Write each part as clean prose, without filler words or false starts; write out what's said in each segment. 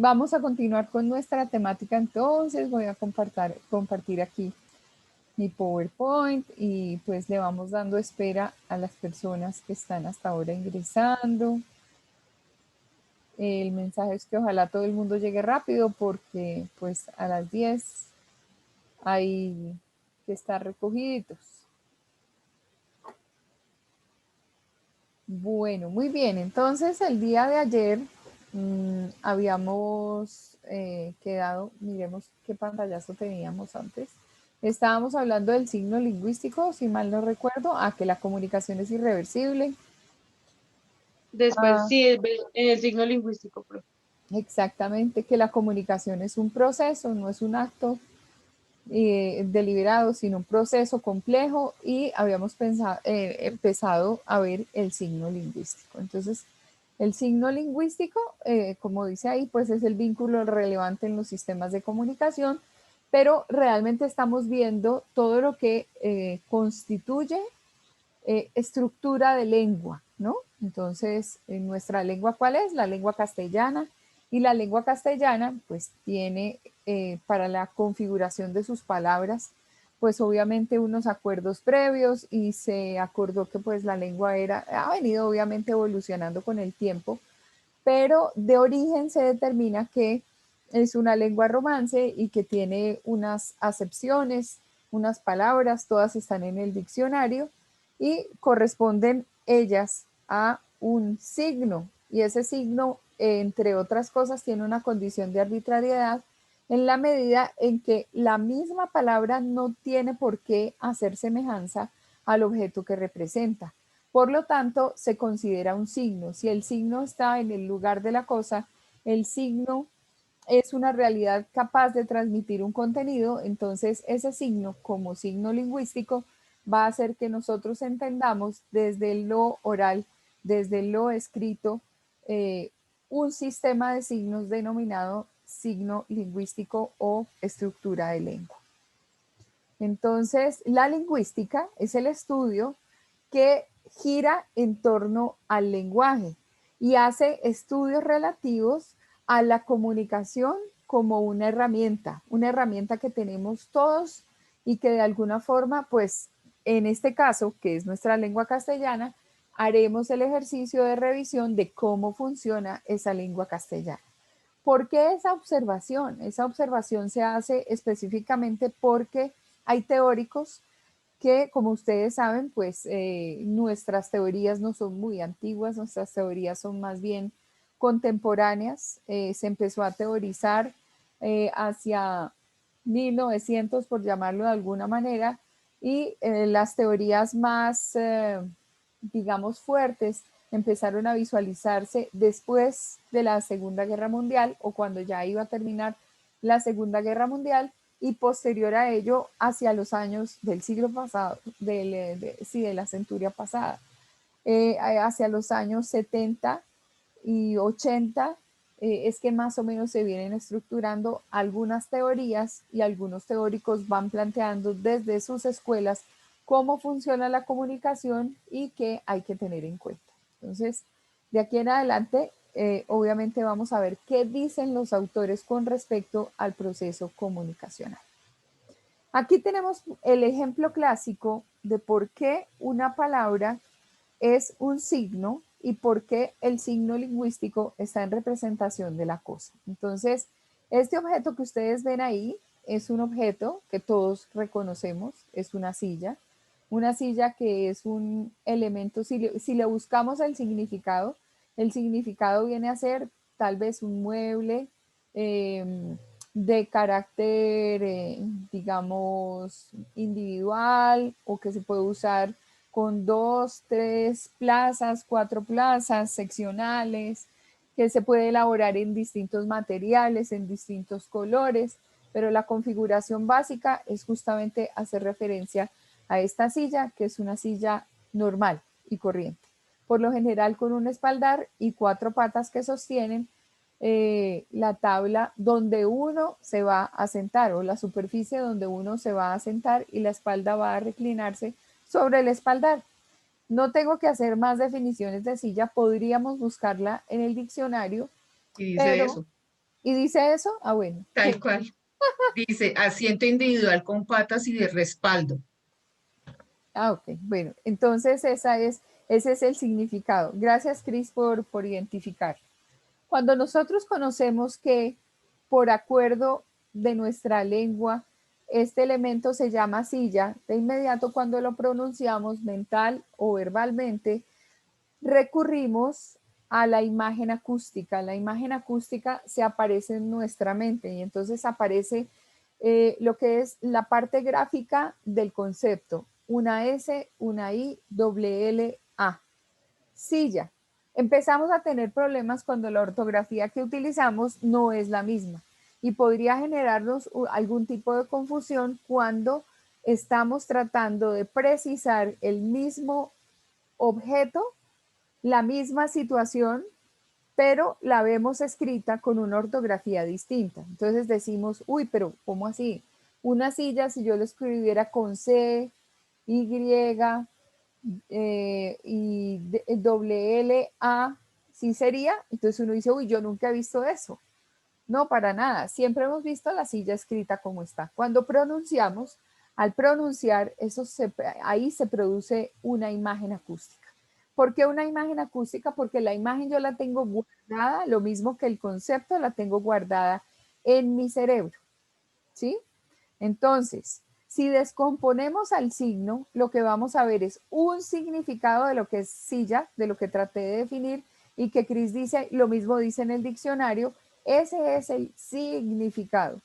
Vamos a continuar con nuestra temática, entonces voy a compartir aquí mi PowerPoint y pues le vamos dando espera a las personas que están hasta ahora ingresando. El mensaje es que ojalá todo el mundo llegue rápido porque pues a las 10 hay que estar recogiditos. Bueno, muy bien. Entonces el día de ayer habíamos quedado, miremos qué pantallazo teníamos antes. Estábamos hablando del signo lingüístico, si mal no recuerdo, que la comunicación es irreversible. Después, Ah, sí, en el signo lingüístico, profe. exactamente, que la comunicación es un proceso, no es un acto deliberado, sino un proceso complejo y habíamos empezado a ver el signo lingüístico. Entonces, el signo lingüístico, como dice ahí, pues es el vínculo relevante en los sistemas de comunicación, pero realmente estamos viendo todo lo que constituye estructura de lengua, ¿no? Entonces, en nuestra lengua, ¿cuál es? La lengua castellana. Y la lengua castellana, pues tiene para la configuración de sus palabras, pues obviamente unos acuerdos previos y se acordó que pues la lengua ha venido obviamente evolucionando con el tiempo, pero de origen se determina que es una lengua romance y que tiene unas acepciones, unas palabras, todas están en el diccionario y corresponden ellas a un signo. Y ese signo, entre otras cosas, tiene una condición de arbitrariedad en la medida en que la misma palabra no tiene por qué hacer semejanza al objeto que representa. Por lo tanto, se considera un signo. Si el signo está en el lugar de la cosa, el signo es una realidad capaz de transmitir un contenido, entonces ese signo, como signo lingüístico, va a hacer que nosotros entendamos desde lo oral, desde lo escrito, un sistema de signos denominado signo lingüístico o estructura de lengua. Entonces, la lingüística es el estudio que gira en torno al lenguaje y hace estudios relativos a la comunicación como una herramienta que tenemos todos y que de alguna forma, pues en este caso, que es nuestra lengua castellana, haremos el ejercicio de revisión de cómo funciona esa lengua castellana. ¿Por qué esa observación? Esa observación se hace específicamente porque hay teóricos que, como ustedes saben, pues nuestras teorías no son muy antiguas, nuestras teorías son más bien contemporáneas. Se empezó a teorizar hacia 1900, por llamarlo de alguna manera, y las teorías más, digamos, fuertes empezaron a visualizarse después de la Segunda Guerra Mundial o cuando ya iba a terminar la Segunda Guerra Mundial y posterior a ello hacia los años del siglo pasado, de la centuria pasada, hacia los años 70 y 80, es que más o menos se vienen estructurando algunas teorías y algunos teóricos van planteando desde sus escuelas cómo funciona la comunicación y qué hay que tener en cuenta. Entonces, de aquí en adelante, obviamente vamos a ver qué dicen los autores con respecto al proceso comunicacional. Aquí tenemos el ejemplo clásico de por qué una palabra es un signo y por qué el signo lingüístico está en representación de la cosa. Entonces, este objeto que ustedes ven ahí es un objeto que todos reconocemos, es una silla que es un elemento, si le buscamos el significado viene a ser tal vez un mueble, de carácter, digamos, individual o que se puede usar con 2, 3 plazas, 4 plazas seccionales, que se puede elaborar en distintos materiales, en distintos colores, pero la configuración básica es justamente hacer referencia a esta silla, que es una silla normal y corriente. Por lo general con un espaldar y 4 patas que sostienen la tabla donde uno se va a sentar o la superficie donde uno se va a sentar y la espalda va a reclinarse sobre el espaldar. No tengo que hacer más definiciones de silla, podríamos buscarla en el diccionario, Y dice pero eso. ¿Y dice eso? Ah, bueno. Tal cual. Dice asiento individual con patas y de respaldo. Ah, ok. Bueno, entonces ese es el significado. Gracias, Cris, por identificar. Cuando nosotros conocemos que por acuerdo de nuestra lengua, este elemento se llama silla, de inmediato cuando lo pronunciamos mental o verbalmente, recurrimos a la imagen acústica. La imagen acústica se aparece en nuestra mente y entonces aparece lo que es la parte gráfica del concepto. Una S, una I, doble L, A. Silla. Empezamos a tener problemas cuando la ortografía que utilizamos no es la misma y podría generarnos algún tipo de confusión cuando estamos tratando de precisar el mismo objeto, la misma situación, pero la vemos escrita con una ortografía distinta. Entonces decimos, uy, pero ¿cómo así? Una silla, si yo lo escribiera con C, Y, y doble L, A, ¿sí sería? Entonces uno dice, uy, yo nunca he visto eso. No, para nada. Siempre hemos visto la silla escrita como está. Cuando pronunciamos, al pronunciar, ahí se produce una imagen acústica. ¿Por qué una imagen acústica? Porque la imagen yo la tengo guardada, lo mismo que el concepto la tengo guardada en mi cerebro. ¿Sí? Entonces, si descomponemos al signo, lo que vamos a ver es un significado de lo que es silla, de lo que traté de definir, y que Cris dice, lo mismo dice en el diccionario, ese es el significado.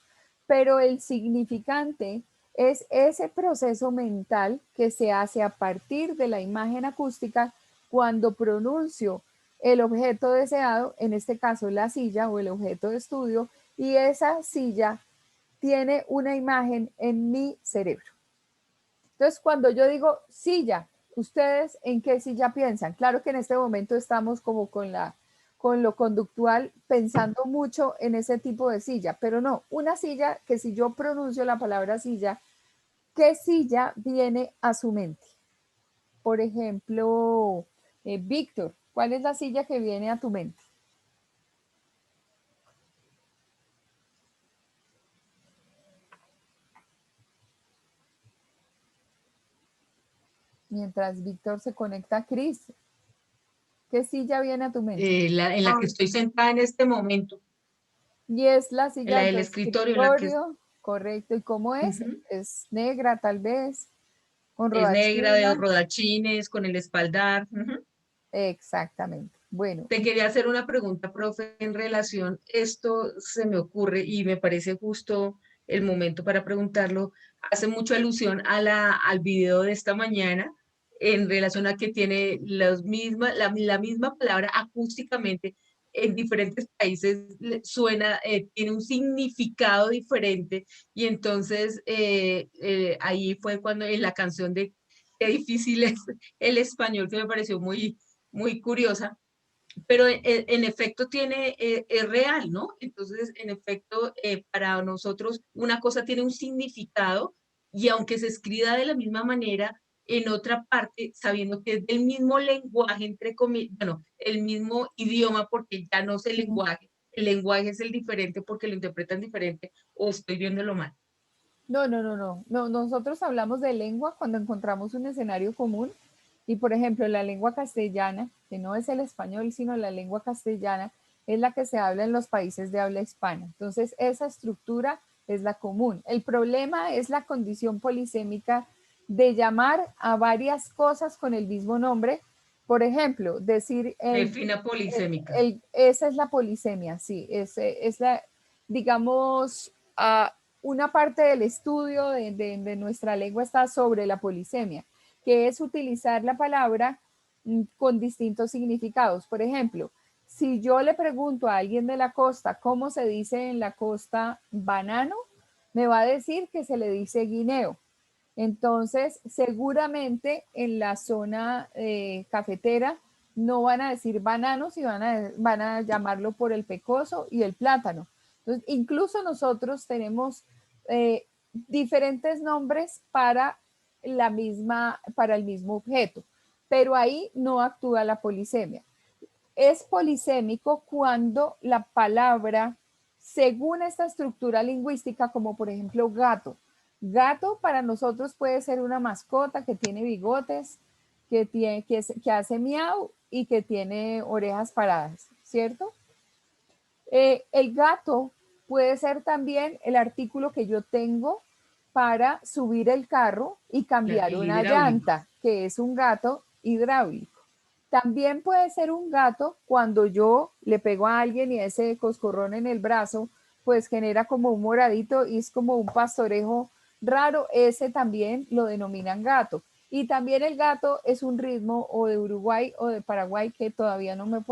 Pero el significante es ese proceso mental que se hace a partir de la imagen acústica cuando pronuncio el objeto deseado, en este caso la silla o el objeto de estudio, y esa silla tiene una imagen en mi cerebro. Entonces, cuando yo digo silla, ¿ustedes en qué silla piensan? Claro que en este momento estamos como con lo conductual pensando mucho en ese tipo de silla, pero no, una silla que si yo pronuncio la palabra silla, ¿qué silla viene a su mente? Por ejemplo, Víctor, ¿cuál es la silla que viene a tu mente? Mientras Víctor se conecta a Cris, ¿qué silla viene a tu mente? En la que estoy sentada en este momento, Y es la en silla la de tu del escritorio, en la que escritorio, correcto. ¿Y cómo es? uh-huh, Es negra tal vez, con es negra, de rodachina. rodachines, con el espaldar. Uh-huh. Exactamente. Bueno, Te quería hacer una pregunta, profe, en relación, esto se me ocurre y me parece justo el momento para preguntarlo. Hace mucha alusión a al video de esta mañana en relación a que tiene la misma palabra acústicamente en diferentes países suena, tiene un significado diferente y entonces ahí fue cuando en la canción de Qué difícil es el español que me pareció muy curiosa, pero en efecto es real, ¿no? Entonces, en efecto, para nosotros una cosa tiene un significado y aunque se escriba de la misma manera, en otra parte, sabiendo que es del mismo lenguaje, entre comillas, bueno, el mismo idioma, porque ya no es el lenguaje es el diferente porque lo interpretan diferente, o estoy viéndolo mal. no. Nosotros hablamos de lengua cuando encontramos un escenario común y, por ejemplo, la lengua castellana, que no es el español, sino la lengua castellana, es la que se habla en los países de habla hispana. Entonces, esa estructura es la común. El problema es la condición polisémica de llamar a varias cosas con el mismo nombre. Por ejemplo, decir Defina polisémica. esa es la polisemia, sí, es la, digamos, una parte del estudio de nuestra lengua está sobre la polisemia, que es utilizar la palabra con distintos significados. Por ejemplo, si yo le pregunto a alguien de la costa cómo se dice en la costa banano, me va a decir que se le dice guineo. Entonces, seguramente en la zona cafetera no van a decir bananos y van a llamarlo por el pecoso y el plátano. Entonces, incluso nosotros tenemos diferentes nombres para para el mismo objeto, pero ahí no actúa la polisemia. Es polisémico cuando la palabra según esta estructura lingüística, como por ejemplo gato. Gato para nosotros puede ser una mascota que tiene bigotes, que hace miau y que tiene orejas paradas, ¿cierto? El gato puede ser también el artículo que yo tengo para subir el carro y cambiar El una hidráulico. llanta, que es un gato hidráulico. También puede ser un gato cuando yo le pego a alguien y ese coscorrón en el brazo, pues genera como un moradito y es como un pastorejo raro. Ese también lo denominan gato. Y también el gato es un ritmo o de Uruguay o de Paraguay que todavía no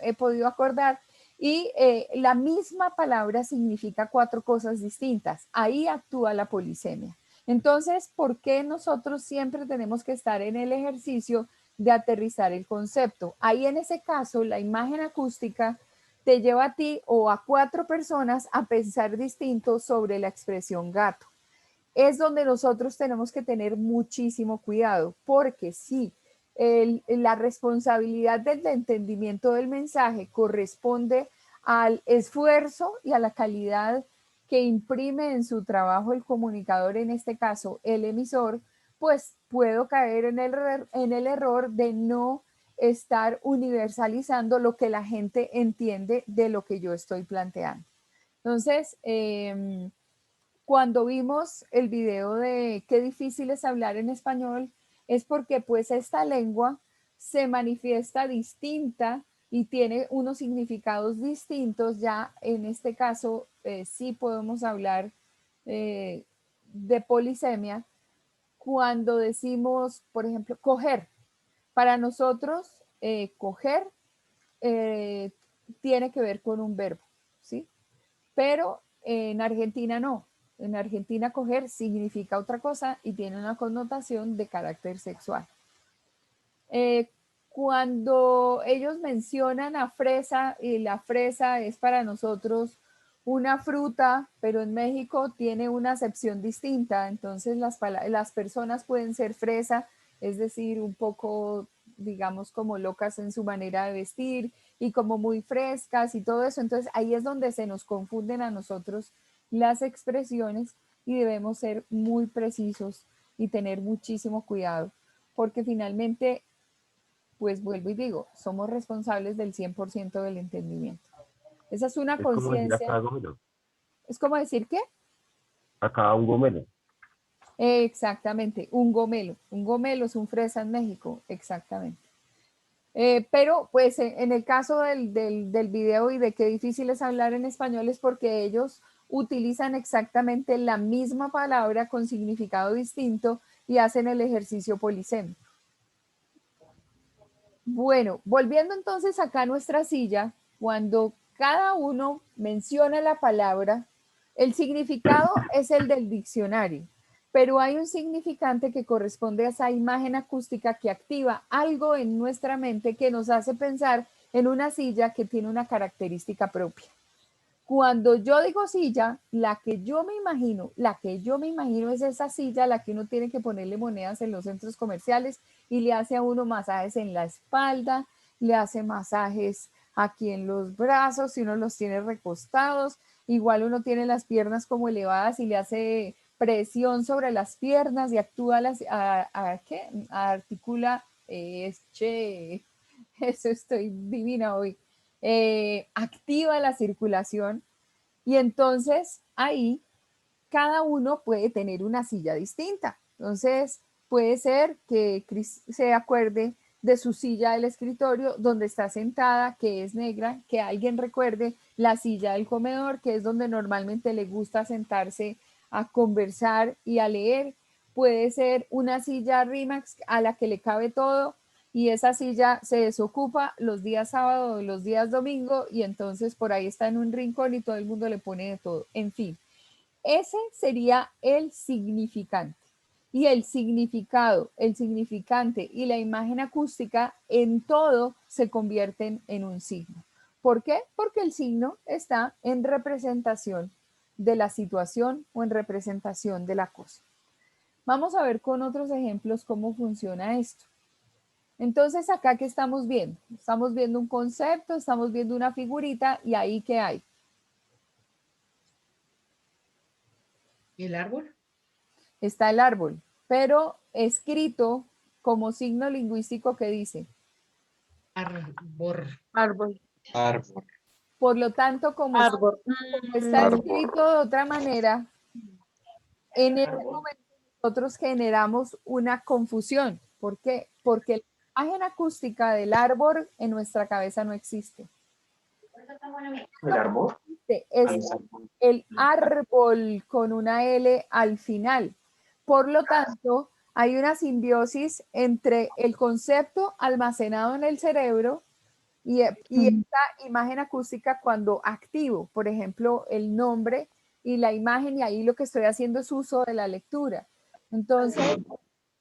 he podido acordar. Y la misma palabra significa cuatro cosas distintas. Ahí actúa la polisemia. Entonces, ¿por qué nosotros siempre tenemos que estar en el ejercicio de aterrizar el concepto? Ahí en ese caso, la imagen acústica te lleva a ti o a cuatro personas a pensar distinto sobre la expresión gato. Es donde nosotros tenemos que tener muchísimo cuidado, porque si la responsabilidad del entendimiento del mensaje corresponde al esfuerzo y a la calidad que imprime en su trabajo el comunicador, en este caso el emisor, pues puedo caer en el error de no estar universalizando lo que la gente entiende de lo que yo estoy planteando. Entonces, cuando vimos el video de qué difícil es hablar en español, es porque pues esta lengua se manifiesta distinta y tiene unos significados distintos. Ya en este caso sí podemos hablar de polisemia cuando decimos, por ejemplo, coger. Para nosotros, coger eh, tiene que ver con un verbo, ¿sí? Pero en Argentina no. En Argentina coger significa otra cosa y tiene una connotación de carácter sexual. Eh, Cuando ellos mencionan a fresa, y la fresa es para nosotros una fruta, pero en México tiene una acepción distinta, entonces las personas pueden ser fresa, es decir, un poco, digamos, como locas en su manera de vestir y como muy frescas y todo eso, entonces ahí es donde se nos confunden a nosotros las expresiones y debemos ser muy precisos y tener muchísimo cuidado, porque finalmente pues vuelvo y digo, somos responsables del 100% del entendimiento. Esa es una Es como decir conciencia, acá gomelo. es como decir que Acá un gomelo. exactamente, un gomelo es un fresa en México, exactamente. Pero pues en el caso del video y de qué difícil es hablar en español es porque ellos utilizan exactamente la misma palabra con significado distinto y hacen el ejercicio polisémico. Bueno, volviendo entonces acá a nuestra silla, cuando cada uno menciona la palabra, el significado es el del diccionario, pero hay un significante que corresponde a esa imagen acústica que activa algo en nuestra mente que nos hace pensar en una silla que tiene una característica propia. Cuando yo digo silla, la que yo me imagino es esa silla a la que uno tiene que ponerle monedas en los centros comerciales y le hace a uno masajes en la espalda, le hace masajes aquí en los brazos, si uno los tiene recostados, igual uno tiene las piernas como elevadas y le hace presión sobre las piernas y actúa ¿qué? Articula, eso estoy divina hoy, activa la circulación y entonces ahí cada uno puede tener una silla distinta. Entonces puede ser que Cris se acuerde de su silla del escritorio donde está sentada, que es negra, que alguien recuerde la silla del comedor, que es donde normalmente le gusta sentarse a conversar y a leer. Puede ser una silla Rimax a la que le cabe todo y esa silla se desocupa los días sábado o los días domingo y entonces por ahí está en un rincón y todo el mundo le pone de todo. En fin, ese sería el significante. Y el significado, el significante y la imagen acústica en todo se convierten en un signo. ¿Por qué? Porque el signo está en representación de la situación o en representación de la cosa. Vamos a ver con otros ejemplos cómo funciona esto. Entonces, acá, ¿qué estamos viendo? Estamos viendo un concepto, estamos viendo una figurita y ahí ¿qué hay? ¿El árbol? Está el árbol, pero escrito como signo lingüístico que dice. Arbor. Árbol. Árbol. Por lo tanto, como Árbol. está Árbol. escrito de otra manera, en ese momento nosotros generamos una confusión. ¿Por qué? Porque la imagen acústica del árbol en nuestra cabeza no existe. ¿El árbol? Es el árbol con una L al final. Por lo tanto, hay una simbiosis entre el concepto almacenado en el cerebro y esta imagen acústica cuando activo, por ejemplo, el nombre y la imagen, y ahí lo que estoy haciendo es uso de la lectura. Entonces,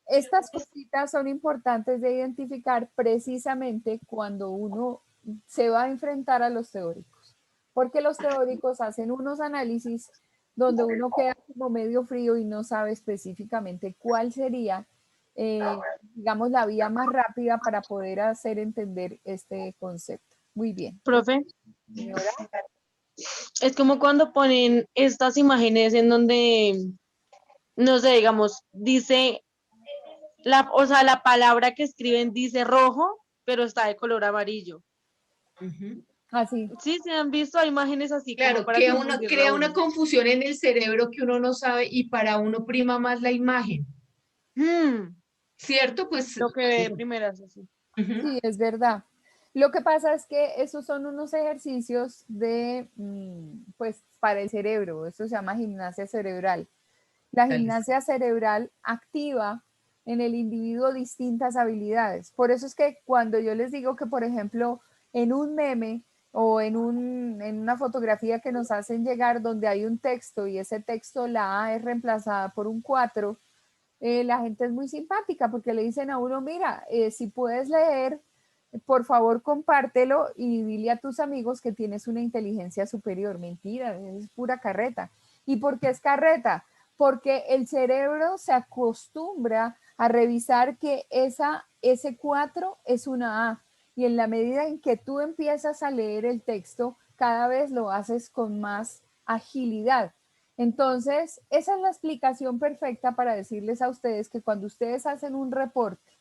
estas cositas son importantes de identificar precisamente cuando uno se va a enfrentar a los teóricos, porque los teóricos hacen unos análisis donde uno queda como medio frío y no sabe específicamente cuál sería, digamos, la vía más rápida para poder hacer entender este concepto. Muy bien. Profe, Señora, es como cuando ponen estas imágenes en donde, no sé, digamos, dice, o sea, la palabra que escriben dice rojo, pero está de color amarillo. Ujú. así. Sí, se han visto imágenes así como Claro, para confundirlo a crea una uno. confusión en el cerebro que uno no sabe y para uno prima más la imagen, Hmm, ¿cierto? Pues, lo que ve primero es así. ujú, Sí, es verdad. Lo que pasa es que esos son unos ejercicios de, pues, para el cerebro. Eso se llama gimnasia cerebral. La tales. gimnasia cerebral activa en el individuo distintas habilidades. Por eso es que cuando yo les digo que, por ejemplo, en un meme o en una fotografía que nos hacen llegar donde hay un texto y ese texto, la A es reemplazada por un 4, la gente es muy simpática porque le dicen a uno, mira, si puedes leer, por favor compártelo y dile a tus amigos que tienes una inteligencia superior. Mentira, es pura carreta. ¿Y por qué es carreta? Porque el cerebro se acostumbra a revisar que ese 4 es una A. Y en la medida en que tú empiezas a leer el texto, cada vez lo haces con más agilidad. Entonces, esa es la explicación perfecta para decirles a ustedes que cuando ustedes hacen un reporte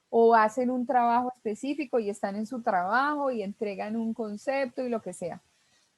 o hacen un trabajo específico y están en su trabajo y entregan un concepto y lo que sea,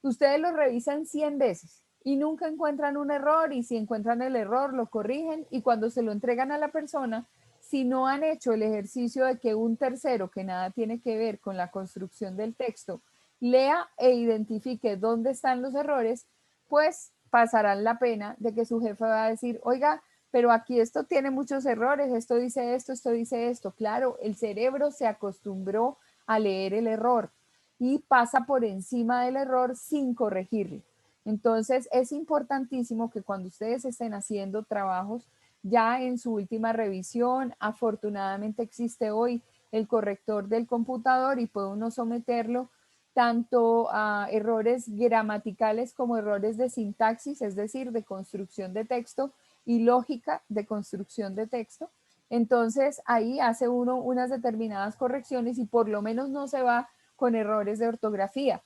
ustedes lo revisan 100 veces y nunca encuentran un error, y si encuentran el error lo corrigen, y cuando se lo entregan a la persona, si no han hecho el ejercicio de que un tercero que nada tiene que ver con la construcción del texto lea e identifique dónde están los errores, pues pasarán la pena de que su jefe va a decir, oiga, pero aquí esto tiene muchos errores, esto dice esto. Claro, el cerebro se acostumbró a leer el error y pasa por encima del error sin corregirlo. Entonces es importantísimo que cuando ustedes estén haciendo trabajos, ya en su última revisión, afortunadamente existe hoy el corrector del computador y puede uno someterlo tanto a errores gramaticales como errores de sintaxis, es decir, de construcción de texto, y lógica de construcción de texto. Entonces ahí hace uno unas determinadas correcciones y por lo menos no se va con errores de ortografía.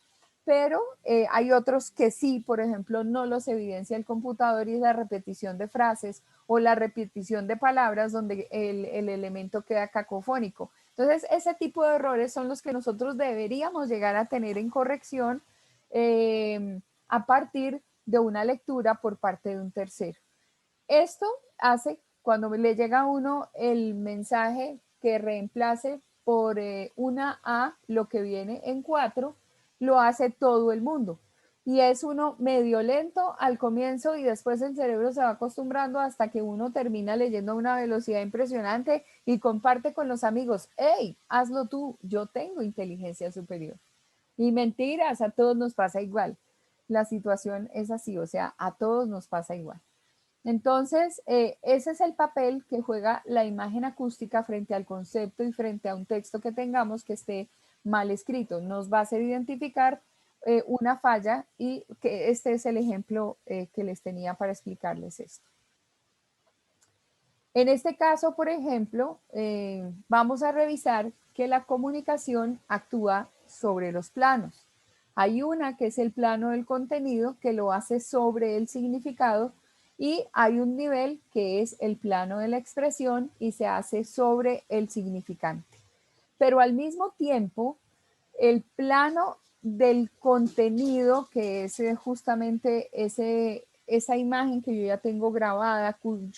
Pero hay otros que sí, por ejemplo, no los evidencia el computador, y es la repetición de frases o la repetición de palabras donde el elemento queda cacofónico. Entonces, ese tipo de errores son los que nosotros deberíamos llegar a tener en corrección a partir de una lectura por parte de un tercero. Esto hace cuando le llega a uno el mensaje que reemplace por una A lo que viene en 4, lo hace todo el mundo. Y es uno medio lento al comienzo y después el cerebro se va acostumbrando hasta que uno termina leyendo a una velocidad impresionante y comparte con los amigos, hey, hazlo tú, yo tengo inteligencia superior. Y mentiras, a todos nos pasa igual. La situación es así, o sea, a todos nos pasa igual. Entonces, ese es el papel que juega la imagen acústica frente al concepto y frente a un texto que tengamos que esté mal escrito. Nos va a hacer identificar una falla, y que este es el ejemplo que les tenía para explicarles esto. En este caso, por ejemplo, vamos a revisar que la comunicación actúa sobre los planos. Hay una que es el plano del contenido, que lo hace sobre el significado, Y hay un nivel que es el plano de la expresión y se hace sobre el significante. Pero al mismo tiempo, el plano del contenido, que es justamente esa imagen que yo ya tengo grabada,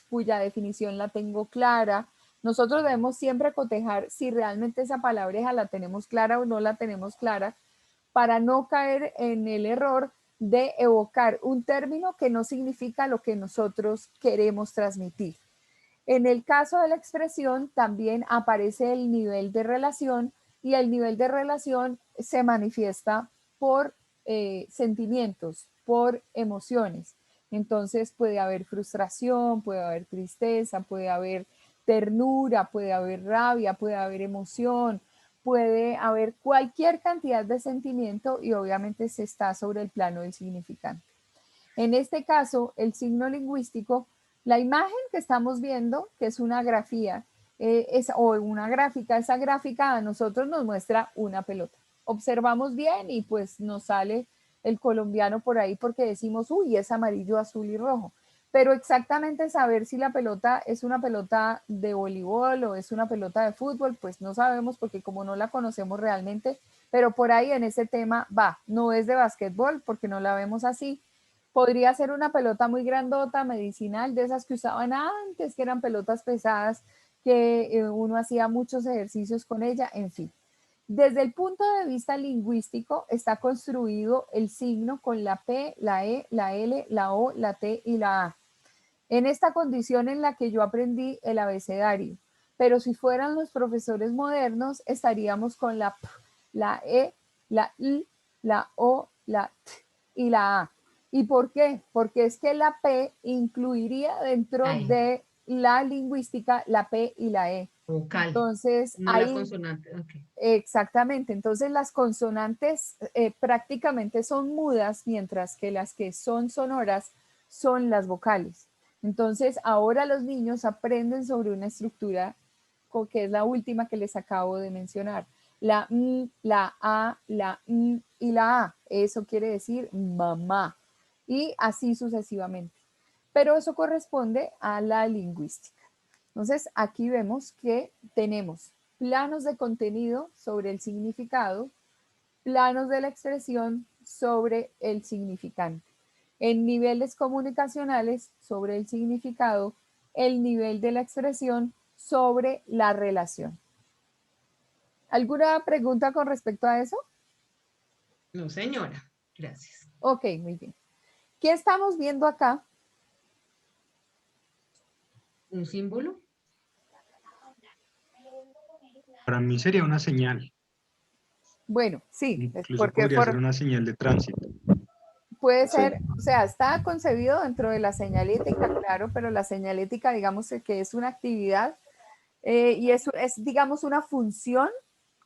cuya definición la tengo clara, nosotros debemos siempre cotejar si realmente esa palabreja la tenemos clara o no la tenemos clara, para no caer en el error de evocar un término que no significa lo que nosotros queremos transmitir. En el caso de la expresión también aparece el nivel de relación y el nivel de relación se manifiesta por sentimientos, por emociones. Entonces puede haber frustración, puede haber tristeza, puede haber ternura, puede haber rabia, puede haber emoción, puede haber cualquier cantidad de sentimiento y obviamente se está sobre el plano del significante. En este caso, el signo lingüístico, la imagen que estamos viendo, que es una grafía, o una gráfica, esa gráfica a nosotros nos muestra una pelota. Observamos bien y pues nos sale el colombiano por ahí porque decimos, uy, es amarillo, azul y rojo. Pero exactamente saber si la pelota es una pelota de voleibol o es una pelota de fútbol, pues no sabemos porque como no la conocemos realmente, pero por ahí en ese tema va, no es de básquetbol porque no la vemos así. Podría ser una pelota muy grandota, medicinal, de esas que usaban antes, que eran pelotas pesadas, que uno hacía muchos ejercicios con ella, en fin. Desde el punto de vista lingüístico, está construido el signo con la P, la E, la L, la O, la T y la A. En esta condición en la que yo aprendí el abecedario. Pero si fueran los profesores modernos, estaríamos con la P, la E, la I, la O, la T y la A. ¿Y por qué? Porque es que la P incluiría dentro Ay, de la lingüística la P y la E. vocal, Entonces, no la ahí consonante. Ok. exactamente, entonces las consonantes prácticamente son mudas, mientras que las que son sonoras son las vocales. Entonces, ahora los niños aprenden sobre una estructura que es la última que les acabo de mencionar. La M, la A, la M y la A. Eso quiere decir mamá. Y así sucesivamente. Pero eso corresponde a la lingüística. Entonces, aquí vemos que tenemos planos de contenido sobre el significado, planos de la expresión sobre el significante. En niveles comunicacionales sobre el significado, el nivel de la expresión sobre la relación. ¿Alguna pregunta con respecto a eso? No, señora. Gracias. Ok, muy bien. ¿Qué estamos viendo acá? ¿Un símbolo? Para mí sería una señal. Bueno, sí, Incluso porque podría ser una señal de tránsito. puede Sí. ser, o sea, está concebido dentro de la señalética, claro, pero la señalética, digamos que es una actividad y eso es, digamos, una función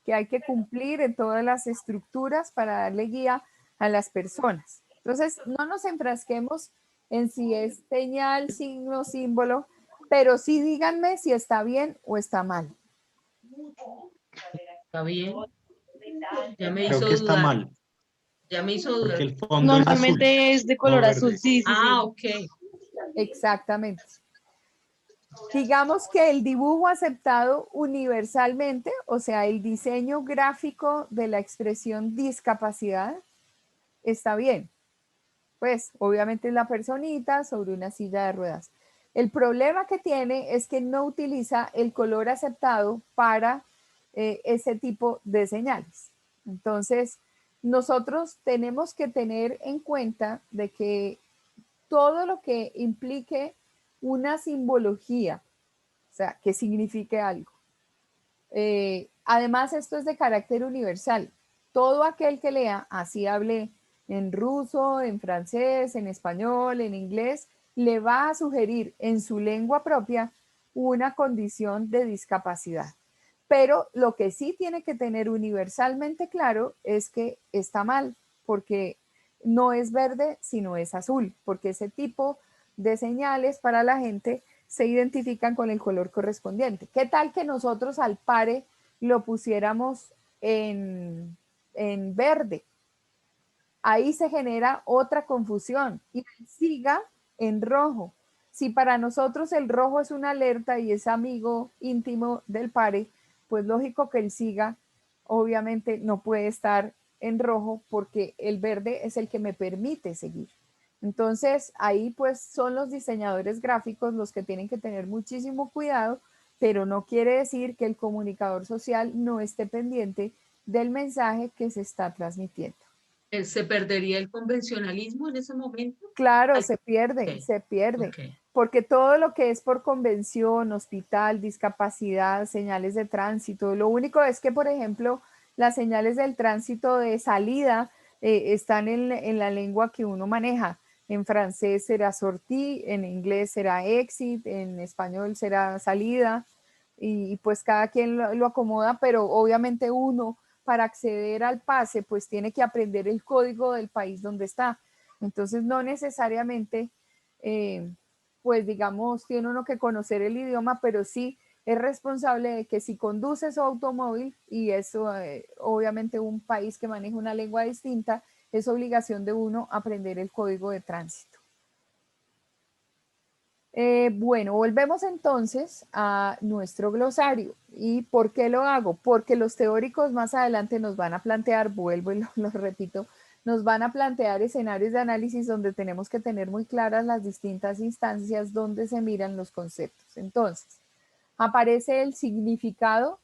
que hay que cumplir en todas las estructuras para darle guía a las personas. Entonces, no nos enfrasquemos en si es señal, signo, símbolo, pero sí díganme si está bien o está mal. ¿Está bien? Ya me Creo hizo que está dudar. mal, Ya me hizo porque dudar. el fondo es azul, Normalmente es de no color azul, verde. sí, sí, sí. Ah, ok. Exactamente. Digamos que el dibujo aceptado universalmente, o sea, el diseño gráfico de la expresión discapacidad, está bien. Pues obviamente es la personita sobre una silla de ruedas. El problema que tiene es que no utiliza el color aceptado para ese tipo de señales. Entonces, nosotros tenemos que tener en cuenta de que todo lo que implique una simbología, o sea, que signifique algo. Además, esto es de carácter universal. Todo aquel que lea, así hable en ruso, en francés, en español, en inglés, le va a sugerir en su lengua propia una condición de discapacidad. Pero lo que sí tiene que tener universalmente claro es que está mal, porque no es verde, sino es azul, porque ese tipo de señales para la gente se identifican con el color correspondiente. ¿Qué tal que nosotros al pare lo pusiéramos en verde? Ahí se genera otra confusión y siga en rojo. Si para nosotros el rojo es una alerta y es amigo íntimo del pare, pues lógico que el SIGA obviamente no puede estar en rojo porque el verde es el que me permite seguir. Entonces ahí pues son los diseñadores gráficos los que tienen que tener muchísimo cuidado, pero no quiere decir que el comunicador social no esté pendiente del mensaje que se está transmitiendo. ¿Se perdería el convencionalismo en ese momento? Claro, Al- se pierde, Ok, se pierde, ok. porque todo lo que es por convención, hospital, discapacidad, señales de tránsito, lo único es que, por ejemplo, las señales del tránsito de salida están en la lengua que uno maneja. En francés será sortie, en inglés será exit, en español será salida, y pues cada quien lo acomoda, pero obviamente uno para acceder al pase, pues tiene que aprender el código del país donde está. Entonces, no necesariamente, pues digamos, tiene uno que conocer el idioma, pero sí es responsable de que si conduce su automóvil, y eso obviamente un país que maneja una lengua distinta, es obligación de uno aprender el código de tránsito. Bueno, volvemos entonces a nuestro glosario. ¿Y por qué lo hago? Porque los teóricos más adelante nos van a plantear, vuelvo y lo repito, nos van a plantear escenarios de análisis donde tenemos que tener muy claras las distintas instancias donde se miran los conceptos. Entonces, aparece el significado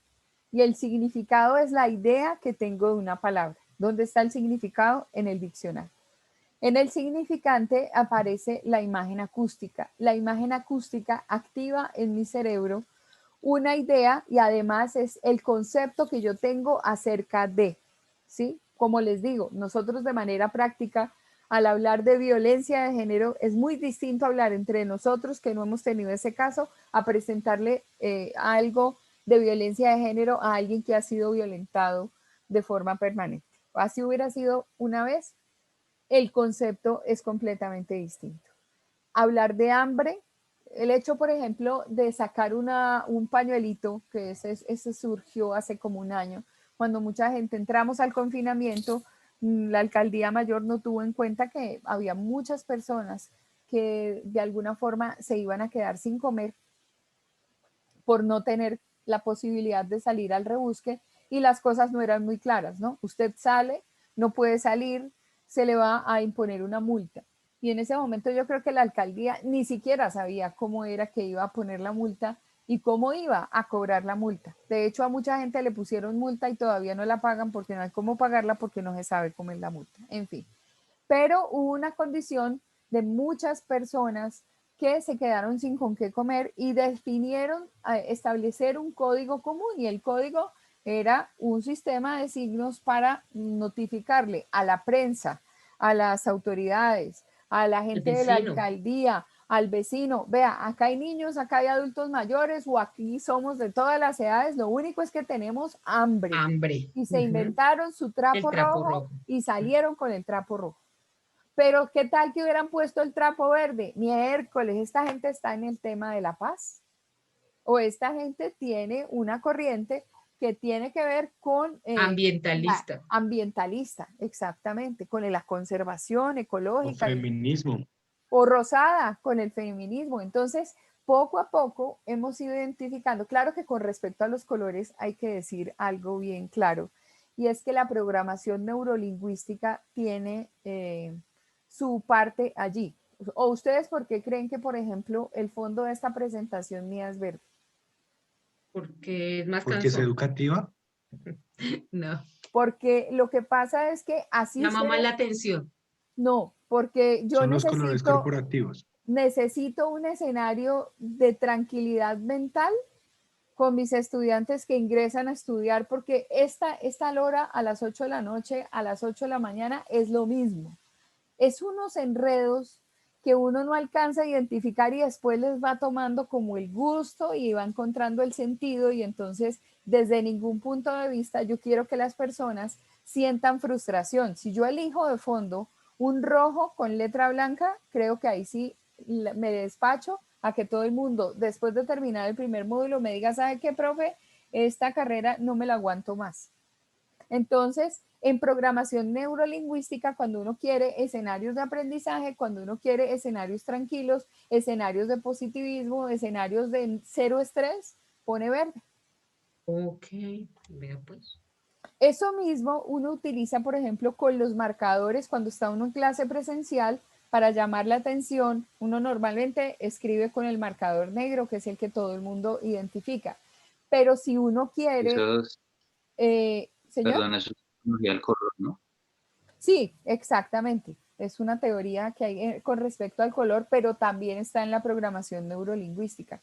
y el significado es la idea que tengo de una palabra. ¿Dónde está el significado? En el diccionario. En el significante aparece la imagen acústica. La imagen acústica activa en mi cerebro una idea y además es el concepto que yo tengo acerca de, ¿sí? Como les digo, nosotros de manera práctica, al hablar de violencia de género, es muy distinto hablar entre nosotros que no hemos tenido ese caso a presentarle algo de violencia de género a alguien que ha sido violentado de forma permanente. Así hubiera sido una vez, el concepto es completamente distinto. Hablar de hambre, el hecho, por ejemplo, de sacar un pañuelito, que ese surgió hace como un año, cuando mucha gente entramos al confinamiento, la alcaldía mayor no tuvo en cuenta que había muchas personas que de alguna forma se iban a quedar sin comer por no tener la posibilidad de salir al rebusque y las cosas no eran muy claras, ¿no? Usted sale, no puede salir, se le va a imponer una multa. Y en ese momento yo creo que la alcaldía ni siquiera sabía cómo era que iba a poner la multa y cómo iba a cobrar la multa. De hecho, a mucha gente le pusieron multa y todavía no la pagan porque no hay cómo pagarla porque no se sabe cómo es la multa. En fin, pero hubo una condición de muchas personas que se quedaron sin con qué comer y definieron establecer un código común y el código era un sistema de signos para notificarle a la prensa, a las autoridades, a la El gente de la vecino. alcaldía, al vecino, vea, acá hay niños, acá hay adultos mayores o aquí somos de todas las edades, lo único es que tenemos hambre. Hambre. Y se Ujú. inventaron su El trapo trapo rojo rojo. y salieron con el trapo rojo. Pero ¿qué tal que hubieran puesto el trapo verde? Miércoles, esta gente está en el tema de la paz. O esta gente tiene una corriente que tiene que ver con la Ambientalista. ambientalista, exactamente, con la conservación O ecológica, feminismo. o rosada con el feminismo. Entonces, poco a poco hemos ido identificando, claro que con respecto a los colores hay que decir algo bien claro, y es que la programación neurolingüística tiene su parte allí. ¿O ustedes por qué creen que, por ejemplo, el fondo de esta presentación mía es verde? Porque es más Porque es cansón. educativa. No. Porque lo que pasa es que así Llama más la ustedes, atención. no, porque yo Son los colores necesito, corporativos. necesito un escenario de tranquilidad mental con mis estudiantes que ingresan a estudiar, porque esta hora a las 8 de la noche, a las 8 de la mañana, es lo mismo. Es unos enredos que uno no alcanza a identificar y después les va tomando como el gusto y va encontrando el sentido y entonces desde ningún punto de vista yo quiero que las personas sientan frustración. Si yo elijo de fondo un rojo con letra blanca, creo que ahí sí me despacho a que todo el mundo después de terminar el primer módulo me diga, ¿sabe qué, profe? Esta carrera no me la aguanto más. Entonces, En programación neurolingüística, cuando uno quiere escenarios de aprendizaje, cuando uno quiere escenarios tranquilos, escenarios de positivismo, escenarios de cero estrés, pone verde. Ok, vea pues. Eso mismo uno utiliza, por ejemplo, con los marcadores cuando está uno en clase presencial para llamar la atención. Uno normalmente escribe con el marcador negro, que es el que todo el mundo identifica. Pero si uno quiere, Eso es, señor. perdón, eso es tecnología del color, ¿no? Sí, exactamente. Es una teoría que hay con respecto al color, pero también está en la programación neurolingüística.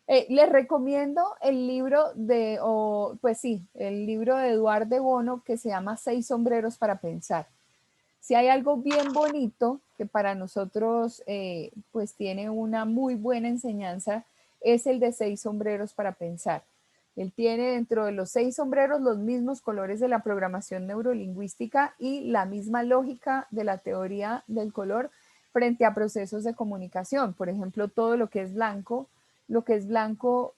Les recomiendo el libro de, pues sí, el libro de Eduard de Bono que se llama Seis sombreros para pensar. Si hay algo bien bonito que para nosotros pues tiene una muy buena enseñanza, es el de Seis sombreros para pensar. Él tiene dentro de los seis sombreros los mismos colores de la programación neurolingüística y la misma lógica de la teoría del color frente a procesos de comunicación. Por ejemplo, todo lo que es blanco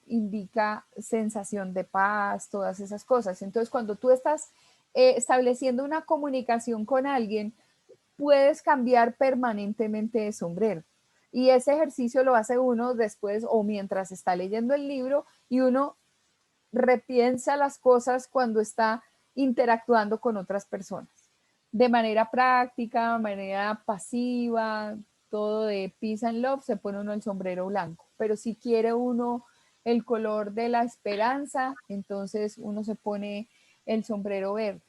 indica sensación de paz, todas esas cosas. Entonces, cuando tú estás estableciendo una comunicación con alguien, puedes cambiar permanentemente de sombrero. Y ese ejercicio lo hace uno después o mientras está leyendo el libro y uno repiensa las cosas cuando está interactuando con otras personas. De manera práctica, de manera pasiva, todo de peace and love, se pone uno el sombrero blanco. Pero si quiere uno el color de la esperanza, entonces uno se pone el sombrero verde.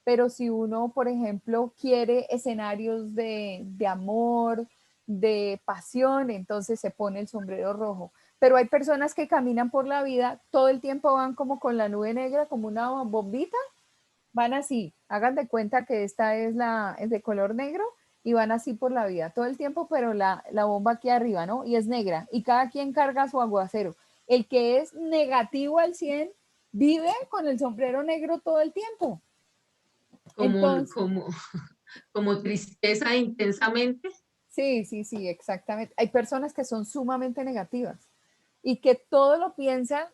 Pero si uno, por ejemplo, quiere escenarios de amor, de pasión, entonces se pone el sombrero rojo. Pero hay personas que caminan por la vida, todo el tiempo van como con la nube negra, como una bombita, van así, hagan de cuenta que esta es de color negro y van así por la vida todo el tiempo, pero la bomba aquí arriba, ¿no? Y es negra y cada quien carga su aguacero. El que es negativo al 100 vive con el sombrero negro todo el tiempo. Como, Entonces, como, como tristeza intensamente. sí, sí, sí, exactamente. Hay personas que son sumamente negativas y que todo lo piensan,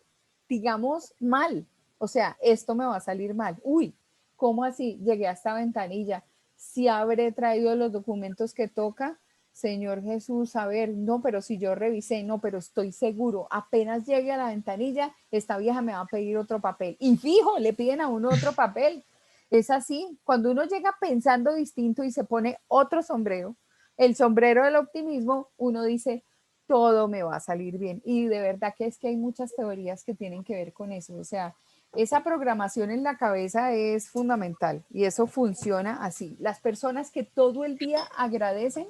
digamos, mal. O sea, esto me va a salir mal. Uy, ¿cómo así? Llegué a esta ventanilla. Si habré traído los documentos que toca, Señor Jesús, a ver, no, pero si yo revisé, no, pero estoy seguro, apenas llegue a la ventanilla, esta vieja me va a pedir otro papel. Y fijo, le piden a uno otro papel. Es así, cuando uno llega pensando distinto y se pone otro sombrero, el sombrero del optimismo, uno dice, todo me va a salir bien. Y de verdad que es que hay muchas teorías que tienen que ver con eso. O sea, esa programación en la cabeza es fundamental y eso funciona así. Las personas que todo el día agradecen,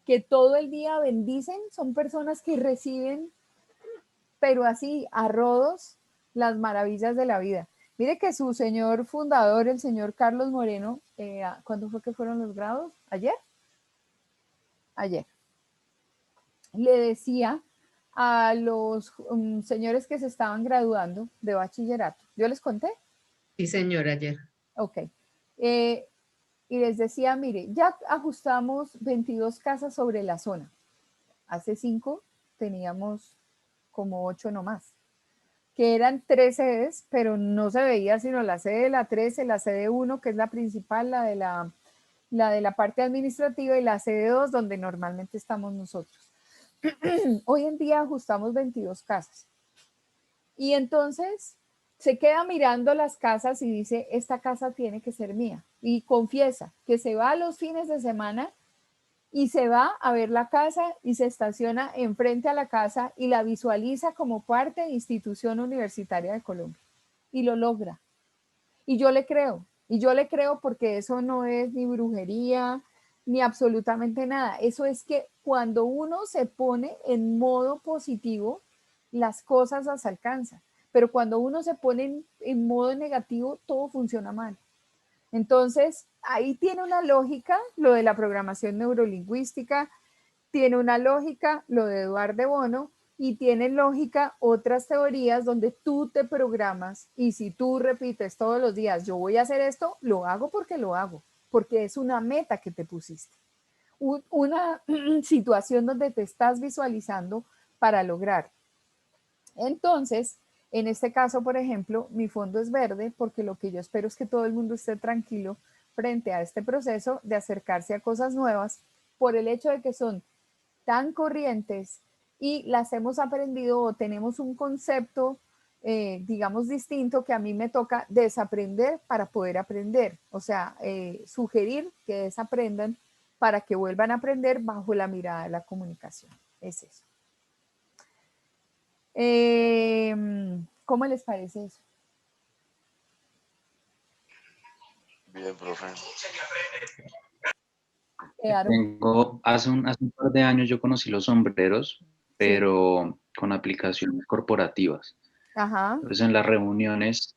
que todo el día bendicen, son personas que reciben, pero así, a rodos, las maravillas de la vida. Mire que su señor fundador, el señor Carlos Moreno, ¿cuándo fue que fueron los grados? ¿Ayer? Ayer. Le decía a los señores que se estaban graduando de bachillerato. ¿Yo les conté? Sí, señora, ayer. Ok. Eh, y les decía, mire, ya ajustamos 22 casas sobre la zona. Hace 5 teníamos como 8 nomás, que eran 3 sedes, pero no se veía sino la sede de la 13, la sede 1, que es la principal, la de la parte administrativa, y la sede 2, donde normalmente estamos nosotros. Hoy en día ajustamos 22 casas. Y entonces se queda mirando las casas y dice, esta casa tiene que ser mía. Y confiesa que se va a los fines de semana y se va a ver la casa y se estaciona enfrente a la casa y la visualiza como parte de institución universitaria de Colombia. Y lo logra. Y yo le creo. Y yo le creo porque eso no es ni brujería, ni absolutamente nada. Eso es que cuando uno se pone en modo positivo, las cosas las alcanza. Pero cuando uno se pone en modo negativo, todo funciona mal. Entonces, ahí tiene una lógica lo de la programación neurolingüística, tiene una lógica lo de Eduard de Bono y tiene lógica otras teorías donde tú te programas y si tú repites todos los días, yo voy a hacer esto, lo hago, porque es una meta que te pusiste, una situación donde te estás visualizando para lograr. Entonces, En este caso, por ejemplo, mi fondo es verde porque lo que yo espero es que todo el mundo esté tranquilo frente a este proceso de acercarse a cosas nuevas por el hecho de que son tan corrientes y las hemos aprendido o tenemos un concepto, digamos, distinto que a mí me toca desaprender para poder aprender. O sea, sugerir que desaprendan para que vuelvan a aprender bajo la mirada de la comunicación. Es eso. ¿Cómo les parece eso? Bien, profe. Hace un par de años yo conocí los sombreros, Sí. pero con aplicaciones corporativas. Ajá. Entonces en las reuniones,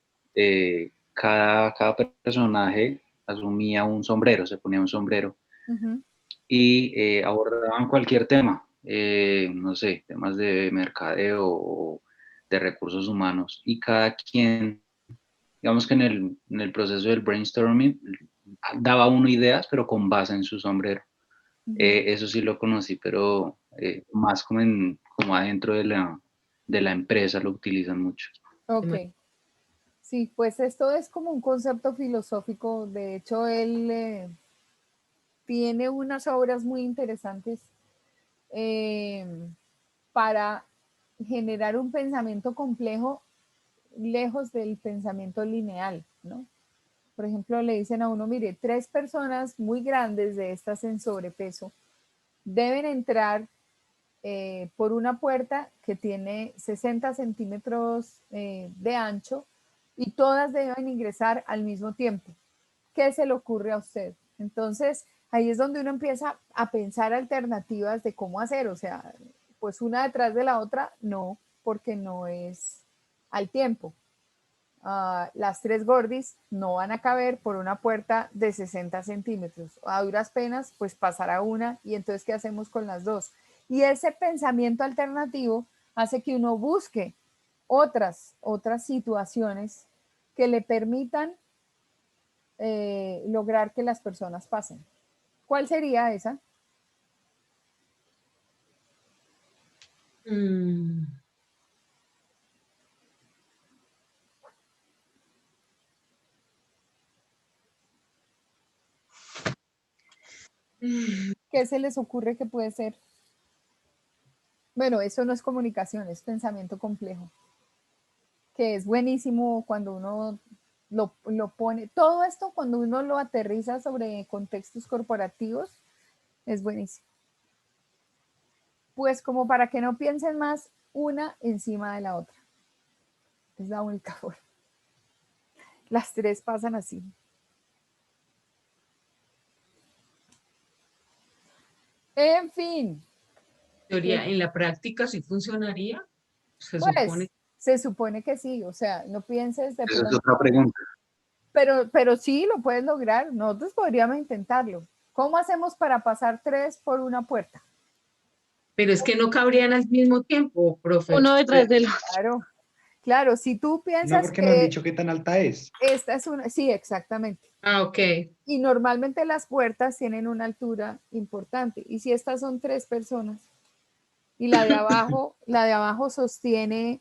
cada personaje asumía un sombrero, se ponía un sombrero Uh-huh. y abordaban cualquier tema, no sé, temas de mercadeo o de recursos humanos, y cada quien, digamos que en el proceso del brainstorming, daba uno ideas, pero con base en su sombrero. Eso sí lo conocí, pero más como adentro de la empresa lo utilizan mucho. Ok. Sí, pues esto es como un concepto filosófico. De hecho, él tiene unas obras muy interesantes para generar un pensamiento complejo lejos del pensamiento lineal, ¿no? Por ejemplo, le dicen a uno, mire, 3 personas muy grandes de estas en sobrepeso deben entrar por una puerta que tiene 60 centímetros de ancho y todas deben ingresar al mismo tiempo. ¿Qué se le ocurre a usted? Entonces, ahí es donde uno empieza a pensar alternativas de cómo hacer, o sea, pues una detrás de la otra, no, porque no es al tiempo. Las 3 gordis no van a caber por una puerta de 60 centímetros. A duras penas, pues pasará una y entonces, ¿qué hacemos con las 2? Y ese pensamiento alternativo hace que uno busque otras situaciones que le permitan lograr que las personas pasen. ¿Cuál sería esa? ¿Qué se les ocurre que puede ser? Bueno, eso no es comunicación, es pensamiento complejo, que es buenísimo cuando uno lo pone. Todo esto cuando uno lo aterriza sobre contextos corporativos, es buenísimo. Pues como para que no piensen más una encima de la otra. Es la única forma. Las 3 pasan así. En fin. Teoría, en la práctica sí funcionaría, se Pues supone. se supone que sí, o sea, no pienses de Esa es pronto, otra pregunta. pero sí lo puedes lograr, nosotros podríamos intentarlo. ¿Cómo hacemos para pasar 3 por una puerta? Pero es que no cabrían al mismo tiempo, profe. Uno detrás del otro. Claro, claro, si tú No, piensas porque no han que dicho qué tan alta es. esta es una, sí, exactamente. Ah, ok. Y normalmente las puertas tienen una altura importante. Y si estas son 3 personas y la de abajo sostiene